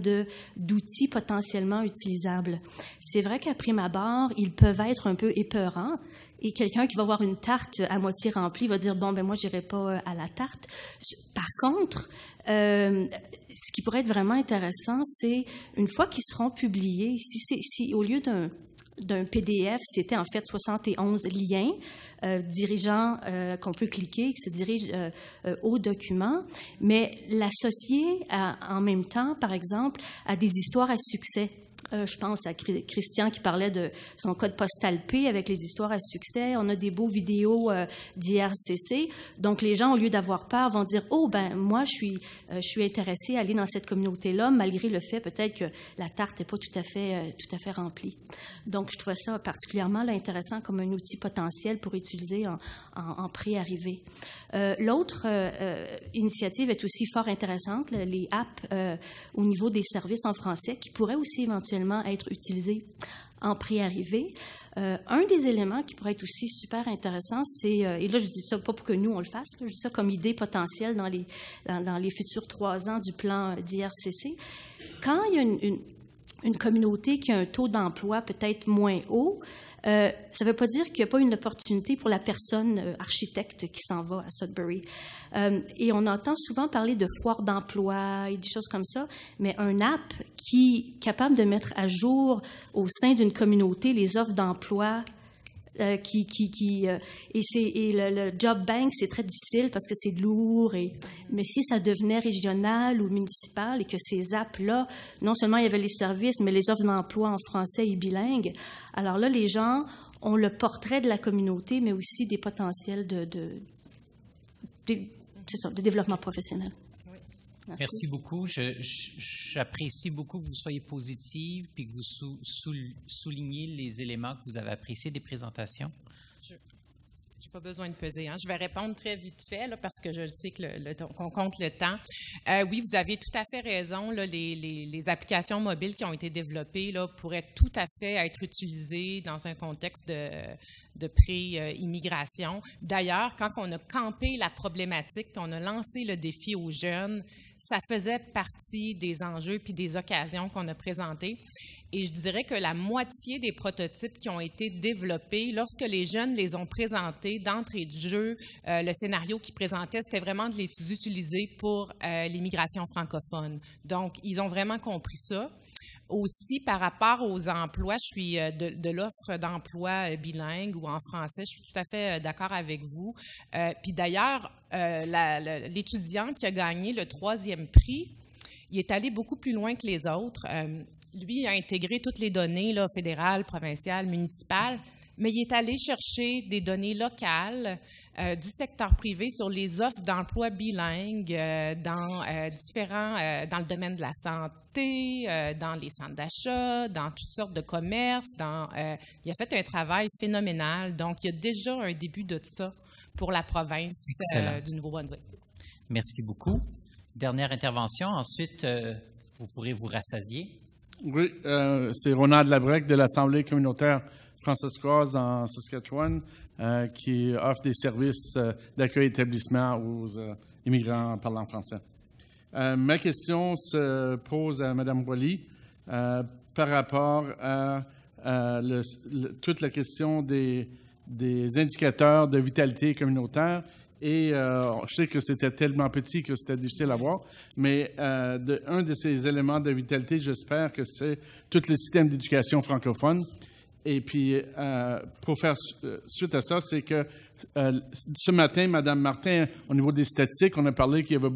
d'outils potentiellement utilisables. C'est vrai qu'à prime abord, ils peuvent être un peu épeurants. Et quelqu'un qui va voir une tarte à moitié remplie va dire, bon, ben moi, je n'irai pas à la tarte. Par contre, ce qui pourrait être vraiment intéressant, c'est une fois qu'ils seront publiés, si au lieu d'un PDF, c'était en fait 71 liens dirigeants qu'on peut cliquer, qui se dirigent au document, mais l'associer en même temps, par exemple, à des histoires à succès. Je pense à Christian qui parlait de son code postal P avec les histoires à succès. On a des beaux vidéos d'IRCC. Donc, les gens, au lieu d'avoir peur, vont dire « Oh, ben moi, je suis intéressé à aller dans cette communauté-là, malgré le fait peut-être que la tarte n'est pas tout à fait remplie. » Donc, je trouvais ça particulièrement intéressant comme un outil potentiel pour utiliser en pré-arrivée. L'autre initiative est aussi fort intéressante, les apps au niveau des services en français qui pourraient aussi éventuellement être utilisés en pré-arrivée. Un des éléments qui pourrait être aussi super intéressant, c'est, et là je dis ça pas pour que nous on le fasse, là, je dis ça comme idée potentielle dans les futurs 3 ans du plan d'IRCC, quand il y a une communauté qui a un taux d'emploi peut-être moins haut, ça ne veut pas dire qu'il n'y a pas une opportunité pour la personne architecte qui s'en va à Sudbury. Et on entend souvent parler de foires d'emploi et des choses comme ça, mais un app qui est capable de mettre à jour au sein d'une communauté les offres d'emploi et le job bank, c'est très difficile parce que c'est lourd. Mais si ça devenait régional ou municipal et que ces apps-là, non seulement il y avait les services, mais les offres d'emploi en français et bilingue, alors là, les gens ont le portrait de la communauté, mais aussi des potentiels de développement professionnel. Merci beaucoup. J'apprécie beaucoup que vous soyez positive puis que vous souligniez les éléments que vous avez appréciés des présentations. J'ai pas besoin de peser. Je vais répondre très vite fait là, parce que je sais que qu'on compte le temps. Oui, vous avez tout à fait raison. Là, les applications mobiles qui ont été développées là, pourraient tout à fait être utilisées dans un contexte de pré-immigration. D'ailleurs, quand on a campé la problématique, qu'on a lancé le défi aux jeunes, ça faisait partie des enjeux puis des occasions qu'on a présentées. Et je dirais que la moitié des prototypes qui ont été développés, lorsque les jeunes les ont présentés d'entrée de jeu, le scénario qu'ils présentaient, c'était vraiment de les utiliser pour l'immigration francophone. Donc, ils ont vraiment compris ça. Aussi, par rapport aux emplois, je suis de l'offre d'emploi bilingue ou en français, je suis tout à fait d'accord avec vous. Puis d'ailleurs, l'étudiant qui a gagné le 3e prix, il est allé beaucoup plus loin que les autres. Lui, il a intégré toutes les données là, fédérales, provinciales, municipales, mais il est allé chercher des données locales du secteur privé sur les offres d'emploi bilingues dans le domaine de la santé, dans les centres d'achat, dans toutes sortes de commerces. Il a fait un travail phénoménal. Donc, il y a déjà un début de ça pour la province du Nouveau-Brunswick. Merci beaucoup. Dernière intervention. Ensuite, vous pourrez vous rassasier. Oui, c'est Ronald Labrec de l'Assemblée communautaire francescoise en Saskatchewan qui offre des services d'accueil et d'établissement aux immigrants parlant français. Ma question se pose à Mme Boily par rapport à toute la question des indicateurs de vitalité communautaire. Et je sais que c'était tellement petit que c'était difficile à voir, mais un de ces éléments de vitalité, j'espère que c'est tout le système d'éducation francophone. Et puis, pour faire suite à ça, c'est que ce matin, Mme Martin, au niveau des statistiques, on a parlé qu'il y avait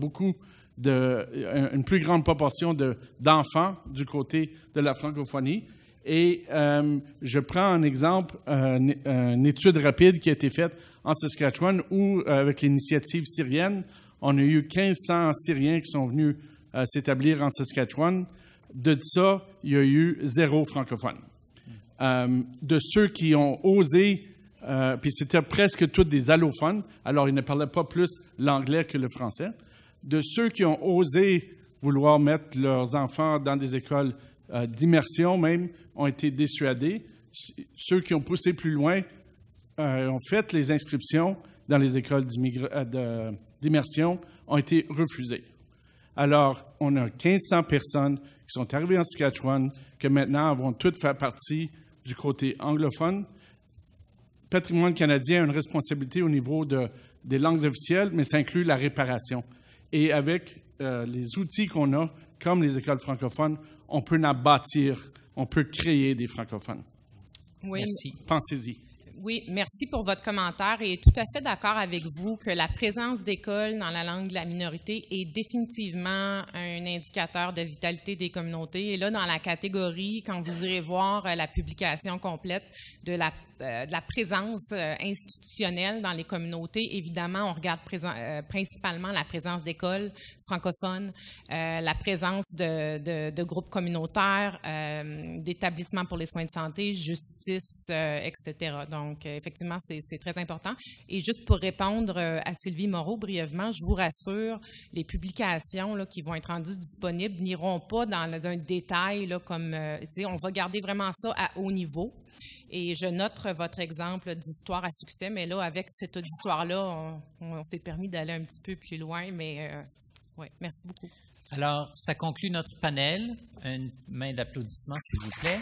une plus grande proportion d'enfants du côté de la francophonie. Et je prends un exemple, une étude rapide qui a été faite en Saskatchewan où, avec l'initiative syrienne, on a eu 1500 Syriens qui sont venus s'établir en Saskatchewan. De ça, il y a eu 0 francophones. De ceux qui ont osé, puis c'était presque tous des allophones, alors ils ne parlaient pas plus l'anglais que le français. De ceux qui ont osé vouloir mettre leurs enfants dans des écoles d'immersion même, ont été dissuadés. Ceux qui ont poussé plus loin ont fait les inscriptions dans les écoles d'immersion, ont été refusés. Alors, on a 1500 personnes qui sont arrivées en Saskatchewan, que maintenant vont toutes faire partie du côté anglophone. Patrimoine canadien a une responsabilité au niveau des langues officielles, mais ça inclut la réparation. Et avec les outils qu'on a, comme les écoles francophones, on peut en bâtir, on peut créer des francophones. Oui. Merci. Pensez-y. Oui, merci pour votre commentaire et tout à fait d'accord avec vous que la présence d'écoles dans la langue de la minorité est définitivement un indicateur de vitalité des communautés. Et là, dans la catégorie, quand vous irez voir la publication complète de la présence institutionnelle dans les communautés, évidemment, on regarde principalement la présence d'écoles francophones, la présence de groupes communautaires, d'établissements pour les soins de santé, justice, etc. Donc, effectivement, c'est très important. Et juste pour répondre à Sylvie Moreau brièvement, je vous rassure, les publications là, qui vont être rendues disponibles n'iront pas dans un détail là, comme, on va garder vraiment ça à haut niveau. Et je note votre exemple d'histoire à succès, mais là, avec cette histoire-là, on s'est permis d'aller un petit peu plus loin, mais oui, merci beaucoup. Alors, ça conclut notre panel. Une main d'applaudissement, s'il vous plaît.